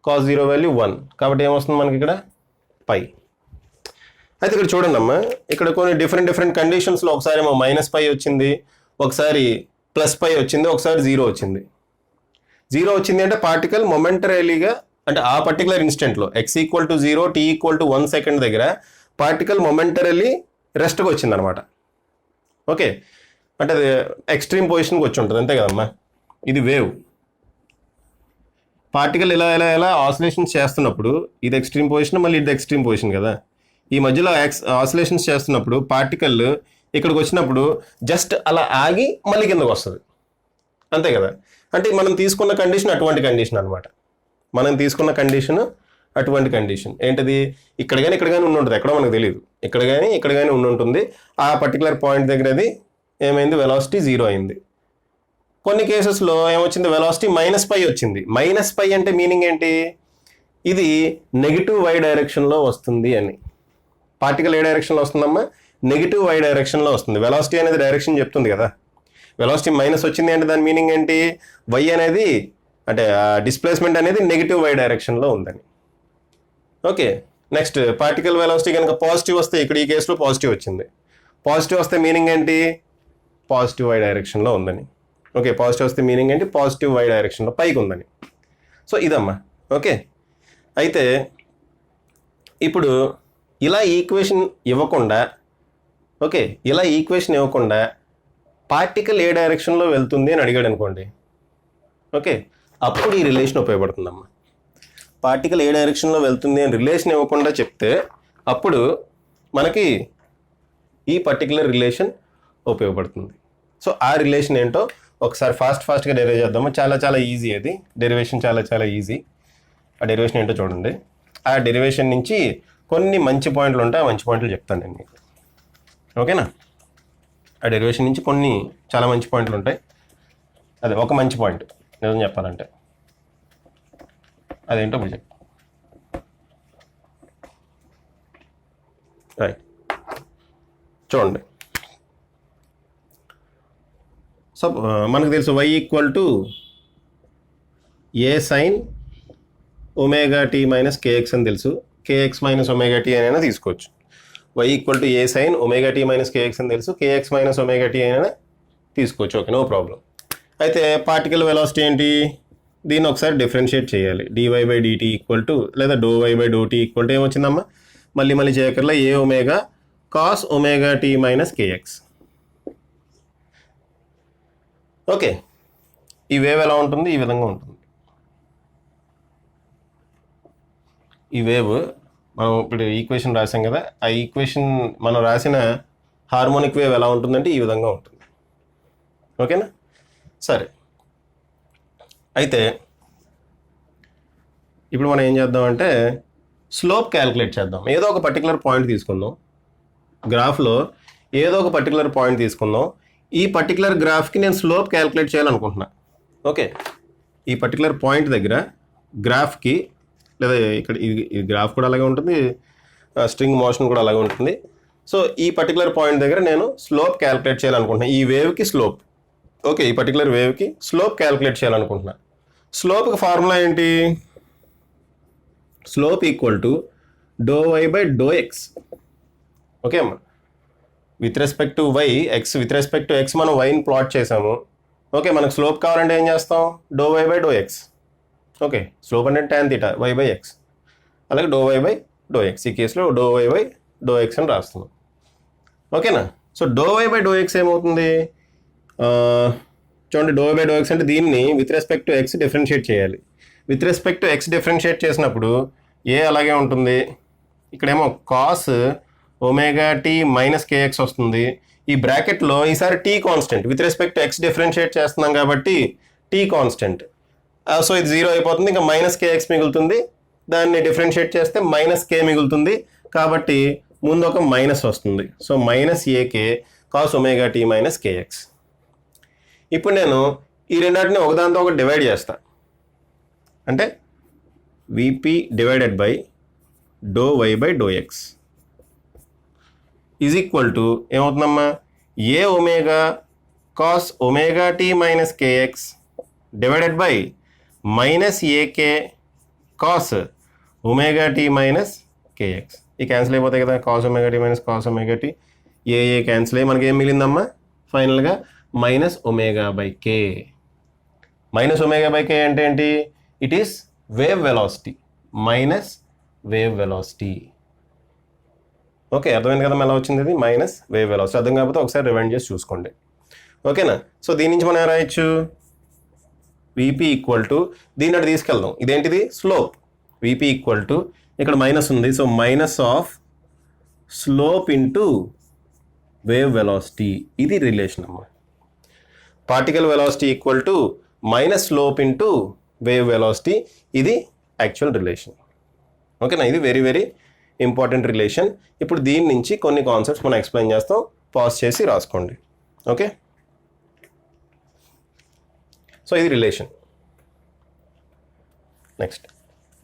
Cos 0 value 1. కాబట్టి ఏమొస్తుంది మనకి ఇక్కడ? పై. అయితే ఇక్కడ చూడండి అమ్మా, ఇక్కడ కొన్ని డిఫరెంట్ కండిషన్స్లో ఒకసారి ఏమో మైనస్ పై వచ్చింది, ఒకసారి ప్లస్ పై వచ్చింది, ఒకసారి 0 వచ్చింది. 0 వచ్చింది అంటే పార్టికల్ మొమెంటరీగా, అంటే ఆ పర్టికులర్ ఇన్స్టెంట్లో x equal to 0, t equal to 1 second దగ్గర పార్టికల్ మొమెంటరీ రెస్ట్కి వచ్చింది అనమాట. ఓకే, అంటే అది ఎక్స్ట్రీమ్ పొజిషన్కి వచ్చి ఉంటుంది, అంతే కదమ్మా. ఇది వేవ్. పార్టికల్ ఇలా ఆసిలేషన్స్ చేస్తున్నప్పుడు ఇది ఎక్స్ట్రీమ్ పొజిషన్, మళ్ళీ ఇది ఎక్స్ట్రీమ్ పొజిషన్ కదా. ఈ మధ్యలో ఆసిలేషన్స్ చేస్తున్నప్పుడు పార్టికల్ ఇక్కడికి వచ్చినప్పుడు జస్ట్ అలా ఆగి మళ్ళీ కిందకు వస్తుంది, అంతే కదా. అంటే మనం తీసుకున్న కండిషన్ అటువంటి కండిషన్ అనమాట. మనం తీసుకున్న కండిషన్ అటువంటి కండిషన్ ఏంటిది? ఇక్కడ కానీ ఉండి ఉంటుంది, ఎక్కడో మనకు తెలియదు. ఇక్కడ కానీ ఉండి ఉంటుంది. ఆ పర్టికులర్ పాయింట్ దగ్గర అది ఏమైంది? వెలాసిటీ 0 అయింది. కొన్ని కేసెస్లో ఏమొచ్చింది? వెలాసిటీ -π వచ్చింది. -π అంటే మీనింగ్ ఏంటి? ఇది నెగిటివ్ వై డైరెక్షన్లో వస్తుంది అని. పార్టికల్ ఏ డైరెక్షన్లో వస్తుందమ్మా? నెగిటివ్ వై డైరెక్షన్లో వస్తుంది. వెలాసిటీ అనేది డైరెక్షన్ చెప్తుంది కదా. వెలాసిటీ మైనస్ వచ్చింది అంటే దాని మీనింగ్ ఏంటి? వై అనేది, అంటే డిస్ప్లేస్మెంట్ అనేది నెగిటివ్ వై డైరెక్షన్లో ఉందని. ఓకే, నెక్స్ట్ పార్టికల్ వెలాసిటీ కనుక పాజిటివ్ వస్తే, ఇక్కడ ఈ కేసులో పాజిటివ్ వచ్చింది. పాజిటివ్ వస్తే మీనింగ్ ఏంటి? పాజిటివ్ వై డైరెక్షన్లో ఉందని. ఓకే, పాజిటివ్ వస్తే మీనింగ్ ఏంటి? పాజిటివ్ వై డైరెక్షన్లో పైకి ఉందని. సో ఇదమ్మా. ఓకే, అయితే ఇప్పుడు ఇలా ఈక్వేషన్ ఇవ్వకుండా, ఓకే, ఇలా ఈక్వేషన్ ఇవ్వకుండా పార్టికల్ ఏ డైరెక్షన్లో వెళ్తుంది అని అడిగాడు అనుకోండి. ఓకే, అప్పుడు ఈ రిలేషన్ ఉపయోగపడుతుందమ్మా. పార్టికల్ ఏ డైరెక్షన్లో వెళ్తుంది అని రిలేషన్ ఇవ్వకుండా చెప్తే అప్పుడు మనకి ఈ పర్టికులర్ రిలేషన్ ఉపయోగపడుతుంది. సో ఆ రిలేషన్ ఏంటో ఒకసారి ఫాస్ట్గా డెరైవ్ చేద్దాము. చాలా ఈజీ అది డెరివేషన్, చాలా ఈజీ. ఆ డెరివేషన్ ఏంటో చూడండి. ఆ డెరివేషన్ నుంచి కొన్ని మంచి పాయింట్లు ఉంటాయి, ఆ మంచి పాయింట్లు చెప్తాను నేను మీకు. ఓకేనా? ఆ డెరివేషన్ నుంచి కొన్ని చాలా మంచి పాయింట్లు ఉంటాయి. అదే ఒక మంచి పాయింట్ నిజం చెప్పాలంటే అదేంటో ఇప్పుడు చెప్పు. రైట్, చూడండి. సో మనకు తెలుసు y equal to A sine omega tea minus k x అని తెలుసు. కేఎక్స్ మైనస్ ఒమేగా టీ అయినా తీసుకోవచ్చు. y equal to A sine omega tea minus k x అని తెలుసు. కేఎక్స్ మైనస్ ఒమేగా టీ అయినా తీసుకోవచ్చు. Okay, no problem. అయితే పార్టికల్ వెలాసిటీ ఏంటి? దీన్ని ఒకసారి డిఫరెన్షియేట్ చేయాలి. dy/dt ఈక్వల్ టు, లేదా ∂y/∂t ఈక్వల్ టు ఏమొచ్చిందమ్మా? మళ్ళీ చేయకర్లా a omega cos omega tea minus k x. Okay, ఈ వేవ్ ఎలా ఉంటుంది? ఈ విధంగా ఉంటుంది. ఈ వేవ్ మనం ఇప్పుడు ఈక్వేషన్ రాసాం కదా, ఆ ఈక్వేషన్ మనం రాసిన హార్మోనిక్ వేవ్ ఎలా ఉంటుందంటే ఈ విధంగా ఉంటుంది. ఓకేనా? సరే, అయితే ఇప్పుడు మనం ఏం చేద్దామంటే స్లోప్ క్యాలిక్యులేట్ చేద్దాం. ఏదో ఒక పర్టికులర్ పాయింట్ తీసుకుందాం, గ్రాఫ్లో ఏదో ఒక పర్టికులర్ పాయింట్ తీసుకుందాం. ఈ పర్టికులర్ గ్రాఫ్కి నేను స్లోప్ క్యాలిక్యులేట్ చేయాలనుకుంటున్నా. ఓకే, ఈ పర్టికులర్ పాయింట్ దగ్గర గ్రాఫ్కి, లేదా ఇక్కడ ఈ గ్రాఫ్ కూడా అలాగే ఉంటుంది, స్ట్రింగ్ మోషన్ కూడా అలాగే ఉంటుంది. సో ఈ పర్టికులర్ పాయింట్ దగ్గర నేను స్లోప్ క్యాలిక్యులేట్ చేయాలనుకుంటున్నాను, ఈ వేవ్కి స్లోప్. ఓకే, ఈ పర్టికులర్ వేవ్కి స్లోప్ క్యాలిక్యులేట్ చేయాలనుకుంటున్నాను. స్లోప్కి ఫార్ములా ఏంటి? Slope equal to ∂y/∂x. Okay అమ్మా, with respect to y, x with respect to x మనం వైని ప్లాట్ చేసాము. ఓకే, మనకు స్లోప్ కావాలంటే ఏం చేస్తాం? ∂y/∂x. ఓకే, స్లోప్ అంటే tan θ, y/x. అలాగే ∂y/∂x, ఈ కేసులో ∂y/∂x అని రాస్తున్నాం. ఓకేనా? సో ∂y/∂x ఏమవుతుంది? చూడండి, ∂y/∂x అంటే దీన్ని with respect to X differentiate చేయాలి. With respect to X differentiate చేసినప్పుడు ఏ అలాగే ఉంటుంది. ఇక్కడేమో కాస్ ω t - kx వస్తుంది. ఈ బ్రాకెట్లో ఈసారి t constant, with respect to X differentiate చేస్తున్నాం కాబట్టి టీ కాన్స్టెంట్. సో ఇది 0 అయిపోతుంది, ఇంకా -kx మిగులుతుంది. దాన్ని డిఫరెన్షియేట్ చేస్తే -k మిగులుతుంది, కాబట్టి ముందు ఒక మైనస్ వస్తుంది. So -ak cos ω t - kx. ఇప్పుడు నేను ఈ రెండాటిని ఒకదానితో ఒకటి డివైడ్ చేస్తా. అంటే VP divided by ∂y/∂x is equal to ఏమవుతుందమ్మా? A omega cos ω t - kx divided by -ak cos ω t - kx. ఈ క్యాన్సిల్ అయిపోతాయి కదా, cos ω t - cos ω t, a cancel అయ్యి మనకి ఏం మిగిలిందమ్మా? ఫైనల్గా -ω/k. -ω/k అంటే ఏంటి? It is wave velocity, minus wave velocity. Okay, అర్థమైంది కదా ఎలా వచ్చింది? ఇది మైనస్ వేవ్ వెలాసిటీ. అర్థం కాకపోతే ఒకసారి రివైండ్ చేసి చూసుకోండి. ఓకేనా? సో దీని నుంచి మనం ఏం రాయొచ్చు? VP ఈక్వల్ టు, దీన్ని అటు తీసుకెళ్దాం, ఇదేంటిది? స్లోప్. VP ఈక్వల్ టు, ఇక్కడ మైనస్ ఉంది, so minus of slope into wave velocity. ఇది రిలేషన్ అమ్మా. Particle velocity equal to minus slope into wave velocity. ఇది యాక్చువల్ రిలేషన్. ఓకేనా? ఇది వెరీ వెరీ ఇంపార్టెంట్ రిలేషన్. ఇప్పుడు దీని నుంచి కొన్ని కాన్సెప్ట్స్ మనం ఎక్స్ప్లెయిన్ చేస్తాం, పాజ్ చేసి రాసుకోండి. ఓకే, సో ఇది రిలేషన్. నెక్స్ట్,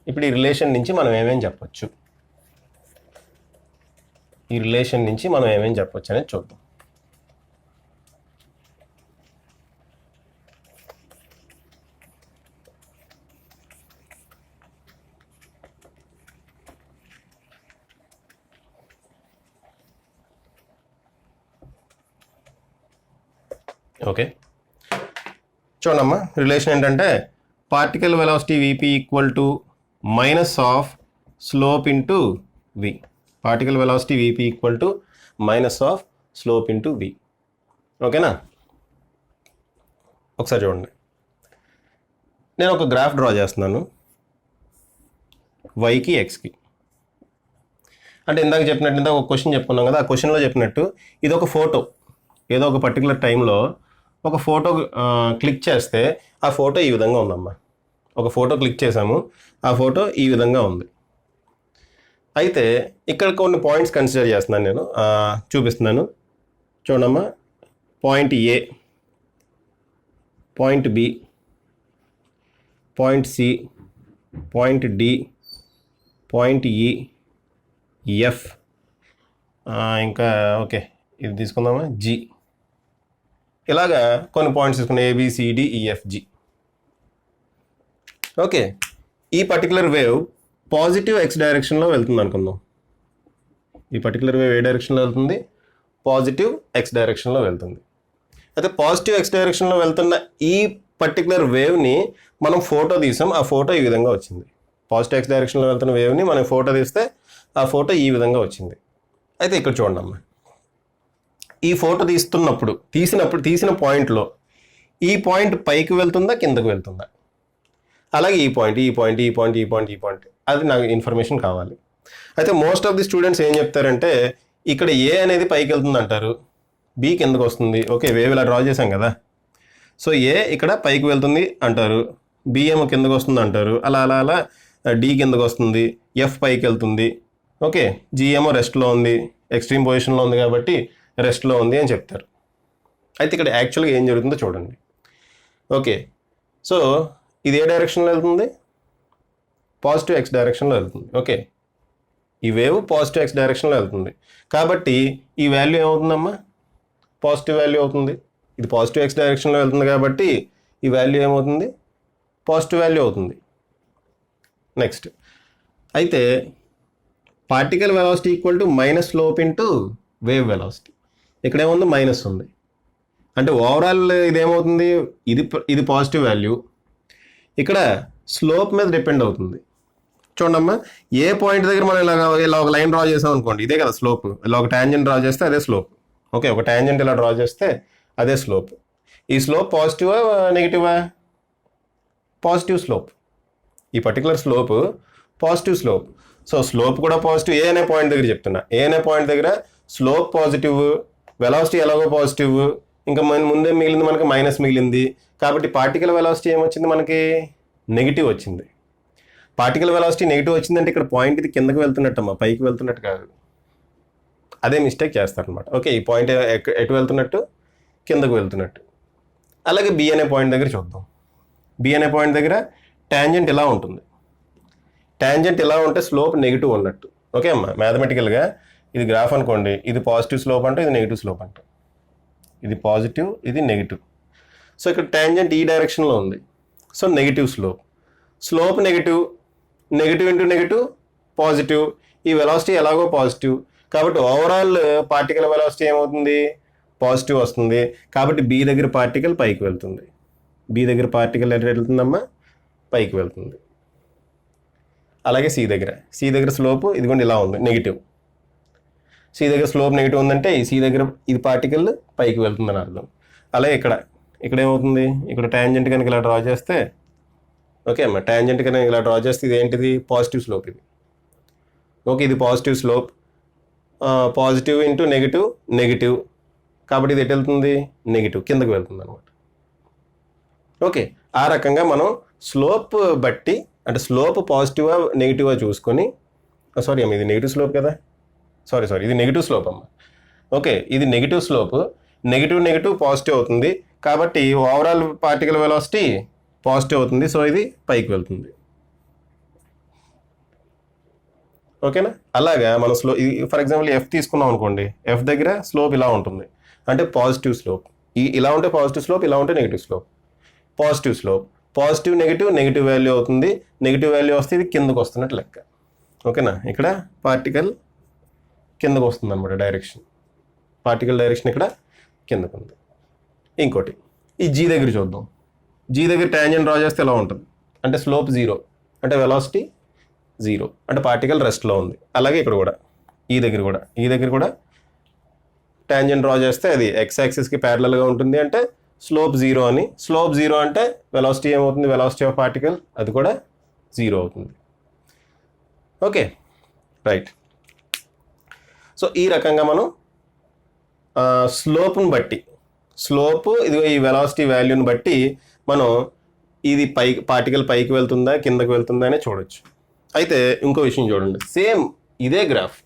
ఇప్పుడు ఈ రిలేషన్ నుంచి మనం ఏమేం చెప్పొచ్చు, ఈ రిలేషన్ నుంచి మనం ఏమేం చెప్పొచ్చు అనేది చూద్దాం. ఓకే, చూడమ్మా, రిలేషన్ ఏంటంటే particle velocity VP equal to minus of slope into V. Particle velocity VP equal to minus of slope into V. ఓకేనా? ఒకసారి చూడండి, నేను ఒక గ్రాఫ్ డ్రా చేస్తున్నాను వైకి ఎక్స్కి. అంటే ఇందాక చెప్పినట్టు, ఇందాక ఒక క్వశ్చన్ చెప్పుకున్నాం కదా, ఆ క్వశ్చన్లో చెప్పినట్టు ఇది ఒక ఫోటో. ఏదో ఒక పర్టికులర్ టైంలో ఒక ఫోటో క్లిక్ చేస్తే ఆ ఫోటో ఈ విధంగా ఉందమ్మా. ఒక ఫోటో క్లిక్ చేసాము, ఆ ఫోటో ఈ విధంగా ఉంది. అయితే ఇక్కడ కొన్ని పాయింట్స్ కన్సిడర్ చేస్తున్నాను, నేను చూపిస్తున్నాను. చూడమ్మా, point A, point B, point C, point D, point E, F, ఇంకా ఓకే ఇది తీసుకుందామా, జి. ఇలాగా కొన్ని పాయింట్స్ తీసుకున్నాం, ABCDEFG. ఓకే, ఈ పర్టికులర్ వేవ్ పాజిటివ్ ఎక్స్ డైరెక్షన్లో వెళ్తుంది అనుకుందాం. ఈ పర్టికులర్ వేవ్ ఏ డైరెక్షన్లో వెళ్తుంది? పాజిటివ్ ఎక్స్ డైరెక్షన్లో వెళ్తుంది. అయితే పాజిటివ్ ఎక్స్ డైరెక్షన్లో వెళ్తున్న ఈ పర్టికులర్ వేవ్ని మనం ఫోటో తీసాం, ఆ ఫోటో ఈ విధంగా వచ్చింది. పాజిటివ్ ఎక్స్ డైరెక్షన్లో వెళ్తున్న వేవ్ని మనం ఫోటో తీస్తే ఆ ఫోటో ఈ విధంగా వచ్చింది. అయితే ఇక్కడ చూడండి అమ్మా, ఈ ఫోటో తీసిన పాయింట్లో ఈ పాయింట్ పైకి వెళ్తుందా, కిందకు వెళ్తుందా? అలాగే ఈ పాయింట్, అది నాకు ఇన్ఫర్మేషన్ కావాలి. అయితే మోస్ట్ ఆఫ్ ది స్టూడెంట్స్ ఏం చెప్తారంటే, ఇక్కడ ఏ అనేది పైకి వెళ్తుంది అంటారు, బి కిందకు వస్తుంది. ఓకే, వేవ్ ఇలా డ్రా చేసాం కదా, సో ఏ ఇక్కడ పైకి వెళ్తుంది అంటారు, బి ఏమో కిందకు వస్తుంది అంటారు, అలా అలా అలా డి కిందకు వస్తుంది, ఎఫ్ పైకి వెళ్తుంది. ఓకే, జి ఏమో రెస్ట్లో ఉంది, ఎక్స్ట్రీమ్ పొజిషన్లో ఉంది కాబట్టి రెస్ట్లో ఉంది అని చెప్తారు. అయితే ఇక్కడ యాక్చువల్గా ఏం జరుగుతుందో చూడండి. ఓకే, సో ఇది ఏ డైరెక్షన్లో వెళ్తుంది? పాజిటివ్ ఎక్స్ డైరెక్షన్లో వెళ్తుంది. ఓకే, ఈ వేవ్ పాజిటివ్ ఎక్స్ డైరెక్షన్లో వెళ్తుంది కాబట్టి ఈ వాల్యూ ఏమవుతుందమ్మా పాజిటివ్ వాల్యూ అవుతుంది. ఇది పాజిటివ్ ఎక్స్ డైరెక్షన్లో వెళ్తుంది కాబట్టి ఈ వాల్యూ ఏమవుతుంది పాజిటివ్ వాల్యూ అవుతుంది. నెక్స్ట్ అయితే particle velocity equal to minus slope into wave velocity. ఇక్కడ ఏముంది మైనస్ ఉంది అంటే ఓవరాల్ ఇదేమవుతుంది ఇది పాజిటివ్ వాల్యూ, ఇక్కడ స్లోప్ మీద డిపెండ్ అవుతుంది. చూడమ్మా ఏ పాయింట్ దగ్గర మనం ఇలా ఒక లైన్ డ్రా చేసాం అనుకోండి, ఇదే కదా స్లోప్. ఇలా ఒక ట్యాంజెంట్ డ్రా చేస్తే అదే స్లోప్. ఓకే, ఒక ట్యాంజెంట్ ఇలా డ్రా చేస్తే అదే స్లోప్. ఈ స్లోప్ పాజిటివా నెగిటివా? Positive slope. ఈ particular slope positive slope. So slope కూడా పాజిటివ్. ఏ అనే పాయింట్ దగ్గర చెప్తున్నా, ఏ అనే పాయింట్ దగ్గర స్లోప్ పాజిటివ్, వెలాసిటీ ఎలాగో పాజిటివ్, ఇంకా ముందే మిగిలింది మనకి మైనస్ మిగిలింది. కాబట్టి పార్టికల్ వెలాసిటీ ఏమొచ్చింది మనకి నెగిటివ్ వచ్చింది. పార్టికల్ వెలాసిటీ నెగిటివ్ వచ్చిందంటే ఇక్కడ పాయింట్ ఇది కిందకి వెళ్తున్నట్టమ్మా, పైకి వెళ్తున్నట్టు కాదు. అదే మిస్టేక్ చేస్తారనమాట. ఓకే, ఈ పాయింట్ ఎటు వెళ్తున్నట్టు కిందకు వెళ్తున్నట్టు. అలాగే బి అనే పాయింట్ దగ్గర చూద్దాం. బి అనే పాయింట్ దగ్గర ట్యాంజెంట్ ఇలా ఉంటుంది. ట్యాంజెంట్ ఇలా ఉంటే స్లోప్ నెగిటివ్ ఉన్నట్టు. ఓకే అమ్మా, మ్యాథమెటికల్గా ఇది గ్రాఫ్ అనుకోండి, ఇది పాజిటివ్ స్లోప్ అంటే ఇది నెగిటివ్ స్లోప్ అంటే, ఇది పాజిటివ్ ఇది నెగిటివ్. సో ఇక్కడ ట్యాంజెంట్ ఈ డైరెక్షన్లో ఉంది, so negative slope. Slope negative, negative into negative positive, ఈ వెలాసిటీ ఎలాగో పాజిటివ్ కాబట్టి ఓవరాల్ పార్టికల్ వెలాసిటీ ఏమవుతుంది పాజిటివ్ వస్తుంది. కాబట్టి బి దగ్గర పార్టికల్ పైకి వెళ్తుంది. బి దగ్గర పార్టికల్ ఎటు వెళ్తుందమ్మా పైకి వెళ్తుంది. అలాగే సి దగ్గర స్లోప్ ఇదిగోండి ఇలా ఉంది నెగిటివ్. సి దగ్గర స్లోప్ నెగిటివ్ ఉందంటే ఈ సి దగ్గర ఇది పార్టికల్ పైకి వెళ్తుందని అర్థం. అలాగే ఇక్కడ ఏమవుతుంది, ఇక్కడ ట్యాంజెంట్ కనుక ఇలా డ్రా చేస్తే, ఓకే అమ్మా ట్యాంజెంట్ కనుక ఇలా డ్రా చేస్తే ఇది ఏంటిది పాజిటివ్ స్లోప్ ఇది. ఓకే, ఇది positive slope, positive into negative కాబట్టి ఇది ఎటు వెళ్తుంది నెగిటివ్ కిందకు వెళ్తుంది అనమాట. ఓకే, ఆ రకంగా మనం స్లోప్ బట్టి అంటే స్లోప్ పాజిటివా నెగిటివా చూసుకొని, సారీ అమ్మ ఇది నెగిటివ్ స్లోప్ కదా, సారీ ఇది నెగిటివ్ స్లోప్ అమ్మ. ఓకే, ఇది నెగిటివ్ స్లోప్, నెగిటివ్ పాజిటివ్ అవుతుంది కాబట్టి ఓవరాల్ పార్టికల్ వెలాసిటీ పాజిటివ్ అవుతుంది. సో ఇది పైకి వెళ్తుంది. ఓకేనా, అలాగా మనం ఫర్ ఎగ్జాంపుల్ ఎఫ్ తీసుకున్నాం అనుకోండి, ఎఫ్ దగ్గర స్లోప్ ఇలా ఉంటుంది అంటే పాజిటివ్ స్లోప్. ఇలా ఉంటే పాజిటివ్ స్లోప్, ఇలా ఉంటే negative slope. Positive slope, positive negative value అవుతుంది. నెగిటివ్ వాల్యూ వస్తే ఇది కిందకు వస్తున్నట్టు లెక్క. ఓకేనా, ఇక్కడ పార్టికల్ కిందకు వస్తుంది అనమాట డైరెక్షన్. పార్టికల్ డైరెక్షన్ ఇక్కడ కిందకు ఉంది. ఇంకోటి ఈ జీ దగ్గర చూద్దాం. జీ దగ్గర ట్యాంజెంట్ డ్రా చేస్తే ఎలా ఉంటుంది అంటే స్లోప్ 0 అంటే వెలాసిటీ 0 అంటే పార్టికల్ రెస్ట్లో ఉంది. అలాగే ఇక్కడ కూడా ఈ దగ్గర కూడా ట్యాంజెంట్ డ్రా చేస్తే అది ఎక్స్ యాక్సిస్కి ప్యారలల్గా ఉంటుంది అంటే స్లోప్ 0 అని. స్లోప్ 0 అంటే వెలాసిటీ ఏమవుతుంది, వెలాసిటీ ఆఫ్ పార్టికల్ అది కూడా 0 అవుతుంది. Okay right. సో ఈ రకంగా మనం స్లోప్ని బట్టి, స్లోప్ ఇదిగో ఈ వెలాసిటీ వాల్యూని బట్టి మనం ఇది పార్టికల్ పైకి వెళ్తుందా కిందకి వెళ్తుందా అని చూడొచ్చు. అయితే ఇంకో విషయం చూడండి, ఇదే గ్రాఫ్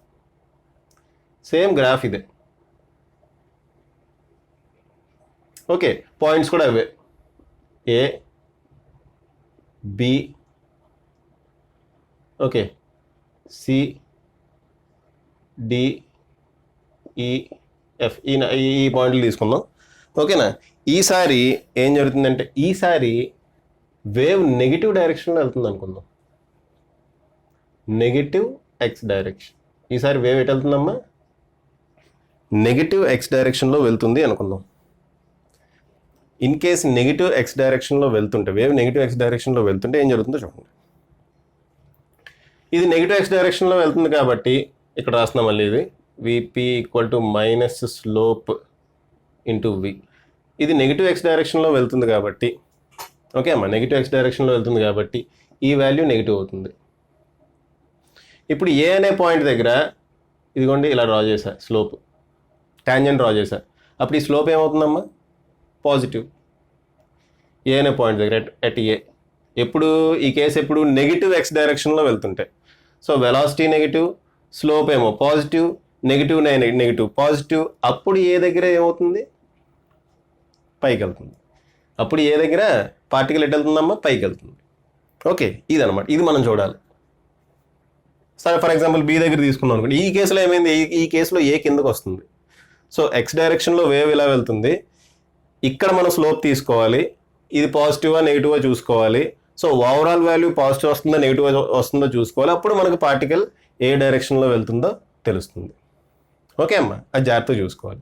ఇదే. ఓకే, పాయింట్స్ కూడా అవే A B, okay C D E F, ఈ పాయింట్లు తీసుకుందాం. ఓకేనా, ఈసారి ఏం జరుగుతుందంటే ఈసారి వేవ్ నెగిటివ్ డైరెక్షన్లో వెళ్తుంది అనుకుందాం. Negative X direction. ఈసారి వేవ్ ఎటు వెళ్తుందమ్మా నెగిటివ్ ఎక్స్ డైరెక్షన్లో వెళ్తుంది అనుకుందాం. ఇన్ కేస్ నెగిటివ్ ఎక్స్ డైరెక్షన్లో వెళ్తుంటే, వేవ్ నెగిటివ్ ఎక్స్ డైరెక్షన్లో వెళ్తుంటే ఏం జరుగుతుందో చూడండి. ఇది నెగిటివ్ ఎక్స్ డైరెక్షన్లో వెళ్తుంది కాబట్టి ఇక్కడ రాస్తున్నాం మళ్ళీ ఇది v p equal to minus slope into v. ఇది నెగిటివ్ ఎక్స్ డైరెక్షన్లో వెళ్తుంది కాబట్టి, ఓకే అమ్మా నెగిటివ్ ఎక్స్ డైరెక్షన్లో వెళ్తుంది కాబట్టి ఈ వాల్యూ నెగిటివ్ అవుతుంది. ఇప్పుడు ఏ అనే పాయింట్ దగ్గర ఇదిగోండి ఇలా డ్రా చేశా స్లోప్, ట్యాంజెంట్ డ్రా చేశా. అప్పుడు ఈ స్లోప్ ఏమవుతుందమ్మా పాజిటివ్. ఏ అనే పాయింట్ దగ్గర ఎట్ ఏ ఎప్పుడు ఈ కేసు ఎప్పుడు నెగిటివ్ ఎక్స్ డైరెక్షన్లో వెళ్తుంటే. సో వెలాసిటీ నెగిటివ్, స్లోప్ ఏమో పాజిటివ్, నెగిటివ్ పాజిటివ్. అప్పుడు ఏ దగ్గర ఏమవుతుంది పైకి వెళ్తుంది. అప్పుడు ఏ దగ్గర పార్టికల్ ఎటు వెళ్తుందమ్మా పైకి వెళ్తుంది. ఓకే, ఇదనమాట, ఇది మనం చూడాలి. సరే ఫర్ ఎగ్జాంపుల్ బి దగ్గర తీసుకున్నాం అనుకోండి, ఈ కేసులో ఏమైంది, ఈ కేసులో ఏ కిందకు వస్తుంది. సో ఎక్స్ డైరెక్షన్లో వేవ్ ఇలా వెళ్తుంది, ఇక్కడ మనం స్లోప్ తీసుకోవాలి, ఇది పాజిటివా నెగిటివా చూసుకోవాలి. సో ఓవరాల్ వాల్యూ పాజిటివ్ వస్తుందో నెగిటివ్ వస్తుందో చూసుకోవాలి, అప్పుడు మనకు పార్టికల్ ఏ డైరెక్షన్లో వెళ్తుందో తెలుస్తుంది. ఓకే అమ్మా, అది జాగ్రత్తగా చూసుకోవాలి.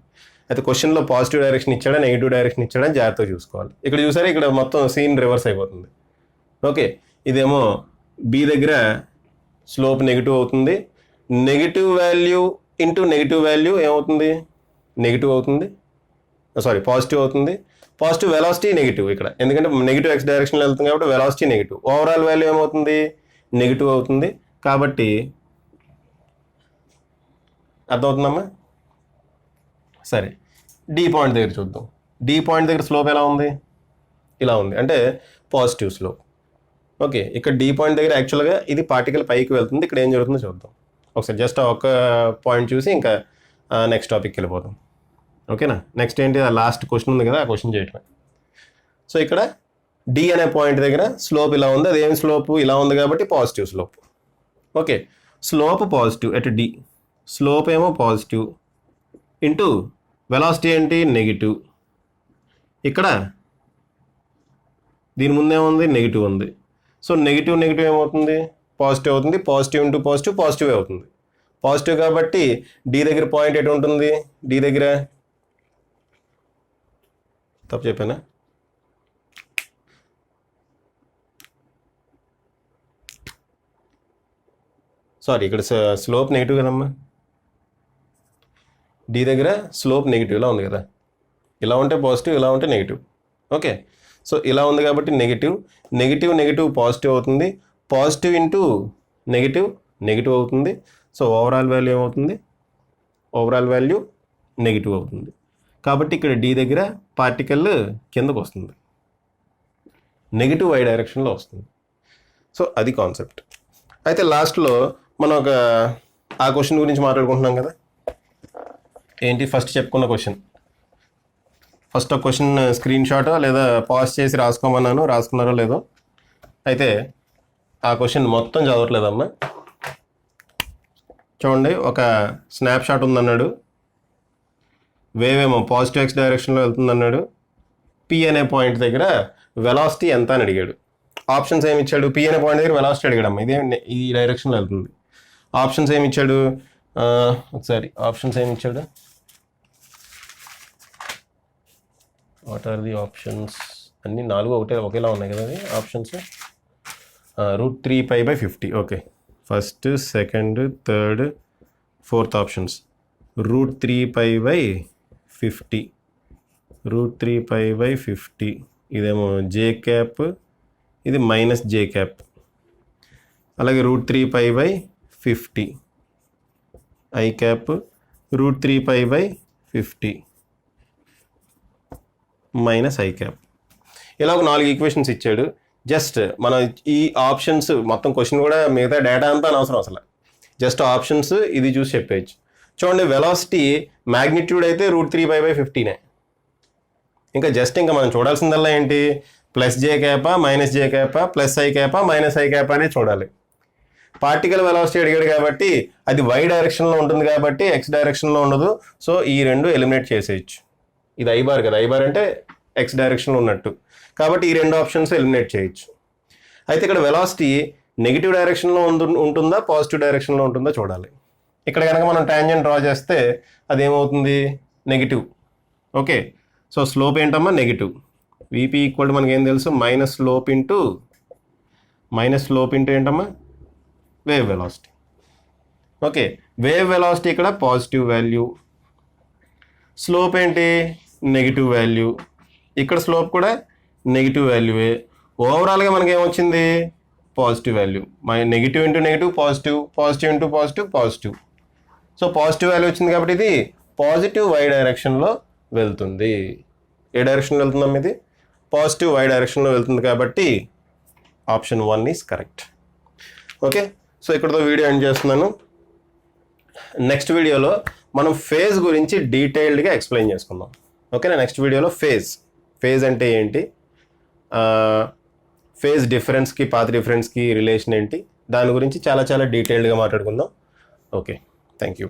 అయితే క్వశ్చన్లో పాజిటివ్ డైరెక్షన్ ఇచ్చాడా నెగిటివ్ డైరెక్షన్ ఇచ్చాడా అని జాగ్రత్తగా చూసుకోవాలి. ఇక్కడ చూసారా, ఇక్కడ మొత్తం సీన్ రివర్స్ అయిపోతుంది. ఓకే, ఇదేమో బి దగ్గర స్లోప్ నెగిటివ్ అవుతుంది, negative value into negative value ఏమవుతుంది, నెగిటివ్ అవుతుంది, సారీ పాజిటివ్ అవుతుంది. పాజిటివ్ వెలాసిటీ నెగిటివ్ ఇక్కడ, ఎందుకంటే నెగిటివ్ ఎక్స్ డైరెక్షన్లో వెళ్తుంది కాబట్టి వెలాసిటీ నెగిటివ్. ఓవరాల్ వాల్యూ ఏమవుతుంది, నెగిటివ్ అవుతుంది. కాబట్టి అర్థమవుతుందమ్మా. సరే, డి పాయింట్ దగ్గర చూద్దాం. డి పాయింట్ దగ్గర స్లోప్ ఎలా ఉంది, ఇలా ఉంది, అంటే పాజిటివ్ స్లోప్. ఓకే, ఇక్కడ డి పాయింట్ దగ్గర యాక్చువల్గా ఇది పార్టికల్ పైకి వెళ్తుంది. ఇక్కడ ఏం జరుగుతుందో చూద్దాం ఒకసారి. జస్ట్ ఒక పాయింట్ చూసి ఇంకా నెక్స్ట్ టాపిక్కి వెళ్ళిపోతాం. ఓకేనా, నెక్స్ట్ ఏంటి, లాస్ట్ క్వశ్చన్ ఉంది కదా, ఆ క్వశ్చన్ చేయటమే. సో ఇక్కడ డి అనే పాయింట్ దగ్గర స్లోప్ ఇలా ఉంది, అదేం స్లోప్ ఇలా ఉంది కాబట్టి positive slope. Okay, slope positive at D, slope ఏమో పాజిటివ్ ఇంటూ వెలాసిటీ ఏంటి నెగిటివ్. ఇక్కడ దీని ముందేముంది, నెగిటివ్ ఉంది. సో నెగిటివ్ నెగిటివ్ ఏమవుతుంది, పాజిటివ్ అవుతుంది. పాజిటివ్ ఇంటూ పాజిటివ్ పాజిటివ్ అవుతుంది. పాజిటివ్ కాబట్టి డి దగ్గర పాయింట్ ఎటు ఉంటుంది, డి దగ్గర తప్పు చెప్పానా, సారీ ఇక్కడ స్లోప్ నెగిటివ్ కదమ్మా, డి దగ్గర స్లోప్ నెగిటివ్ ఇలా ఉంది కదా, ఇలా ఉంటే పాజిటివ్ ఇలా ఉంటే నెగిటివ్. ఓకే, సో ఇలా ఉంది కాబట్టి నెగిటివ్ నెగిటివ్ నెగిటివ్ పాజిటివ్ అవుతుంది, పాజిటివ్ ఇంటూ నెగిటివ్ నెగిటివ్ అవుతుంది. సో ఓవరాల్ వాల్యూ ఏమవుతుంది, ఓవరాల్ వాల్యూ నెగిటివ్ అవుతుంది. కాబట్టి ఇక్కడ డి దగ్గర పార్టికల్ కిందకు వస్తుంది, నెగిటివ్ వై డైరెక్షన్లో వస్తుంది. సో అది కాన్సెప్ట్. అయితే లాస్ట్లో మనం ఒక ఆ క్వశ్చన్ గురించి మాట్లాడుకుంటున్నాం కదా, ఏంటి ఫస్ట్ చెప్పుకున్న క్వశ్చన్. ఫస్ట్ ఒక క్వశ్చన్ స్క్రీన్ షాట్ లేదా పాజ్ చేసి రాసుకోమన్నాను, రాసుకున్నారో లేదో. అయితే ఆ క్వశ్చన్ మొత్తం చదవట్లేదమ్మా. చూడండి, ఒక స్నాప్ షాట్ ఉందన్నాడు, వేవ్ ఏమో పాజిటివ్ ఎక్స్ డైరెక్షన్లో వెళ్తుందన్నాడు, పి అనే పాయింట్ దగ్గర వెలాసిటీ ఎంత అని అడిగాడు. ఆప్షన్స్ ఏమి ఇచ్చాడు, పి అనే పాయింట్ దగ్గర వెలాసిటీ అడిగాడమ్మా, ఇదే ఈ డైరెక్షన్లో వెళ్తుంది. ఆప్షన్స్ ఏమి ఇచ్చాడు, ఒకసారి ఆప్షన్స్ ఏమి ఇచ్చాడు, వాట్ ఆర్ ది ఆప్షన్స్, అన్నీ 4 ఒకేలా ఉన్నాయి కదా అది options. √3π/50. Okay, first second third fourth options. √3π/50, √3π/50, ఇదేమో జే క్యాప్, ఇది మైనస్ జే క్యాప్. అలాగే √3π/50 i cap, √3π/50 minus i cap. ఇలా ఒక 4 ఈక్వేషన్స్ ఇచ్చాడు. జస్ట్ మనం ఈ ఆప్షన్స్ మొత్తం క్వశ్చన్ కూడా మిగతా డేటా అంతా అనవసరం అసలు, జస్ట్ ఆప్షన్స్ ఇది చూసి చెప్పేయచ్చు. చూడండి, వెలాసిటీ మ్యాగ్నిట్యూడ్ అయితే √3π/50నే. ఇంకా జస్ట్ ఇంకా మనం చూడాల్సిందల్లా ఏంటి, ప్లస్ జే క్యాపా మైనస్ జే క్యాపా, ప్లస్ ఐ క్యాపా మైనస్ ఐ క్యాపా అనే చూడాలి. పార్టికల్ వెలాసిటీ అడిగాడు కాబట్టి అది వై డైరెక్షన్లో ఉంటుంది కాబట్టి ఎక్స్ డైరెక్షన్లో ఉండదు. సో ఈ రెండు ఎలిమినేట్ చేసేయచ్చు. ఇది ఐ బార్ కదా, ఐ బార్ అంటే ఎక్స్ డైరెక్షన్లో ఉన్నట్టు, కాబట్టి ఈ 2 ఆప్షన్స్ ఎలిమినేట్ చేయొచ్చు. అయితే ఇక్కడ వెలాసిటీ నెగిటివ్ డైరెక్షన్లో ఉంటుందా పాజిటివ్ డైరెక్షన్లో ఉంటుందా చూడాలి. ఇక్కడ కనుక మనం టాంజెంట్ డ్రా చేస్తే అదేమవుతుంది, నెగిటివ్. ఓకే, సో స్లోప్ ఏంటమ్మా, నెగిటివ్. విపి ఈక్వల్ టు మనకి ఏం తెలుసు, మైనస్ స్లోప్ ఇంటూ ఏంటమ్మా, wave velocity. Okay, wave velocity ఇక్కడ పాజిటివ్ వాల్యూ, స్లోప్ ఏంటి నెగిటివ్ వాల్యూ, ఇక్కడ స్లోప్ కూడా నెగిటివ్ వాల్యూవే. ఓవరాల్గా మనకి ఏమొచ్చింది, positive value. Negative into negative positive, positive into positive positive. So positive value వచ్చింది కాబట్టి ఇది పాజిటివ్ వై డైరెక్షన్లో వెళ్తుంది. ఏ డైరెక్షన్లో వెళ్తుందమ్మా, ఇది పాజిటివ్ వై డైరెక్షన్లో వెళ్తుంది కాబట్టి option 1 is correct. Okay, so ఇక్కడతో వీడియో ఎండ్ చేస్తున్నాను. నెక్స్ట్ వీడియోలో మనం ఫేజ్ గురించి డీటెయిల్డ్గా ఎక్స్ప్లెయిన్ చేసుకుందాం. ఓకేనా, నెక్స్ట్ వీడియోలో ఫేజ్ అంటే ఏంటి, ఫేజ్ డిఫరెన్స్కి పాత్ డిఫరెన్స్కి రిలేషన్ ఏంటి, దాని గురించి చాలా చాలా డీటెయిల్డ్గా మాట్లాడుకుందాం. Okay, thank you.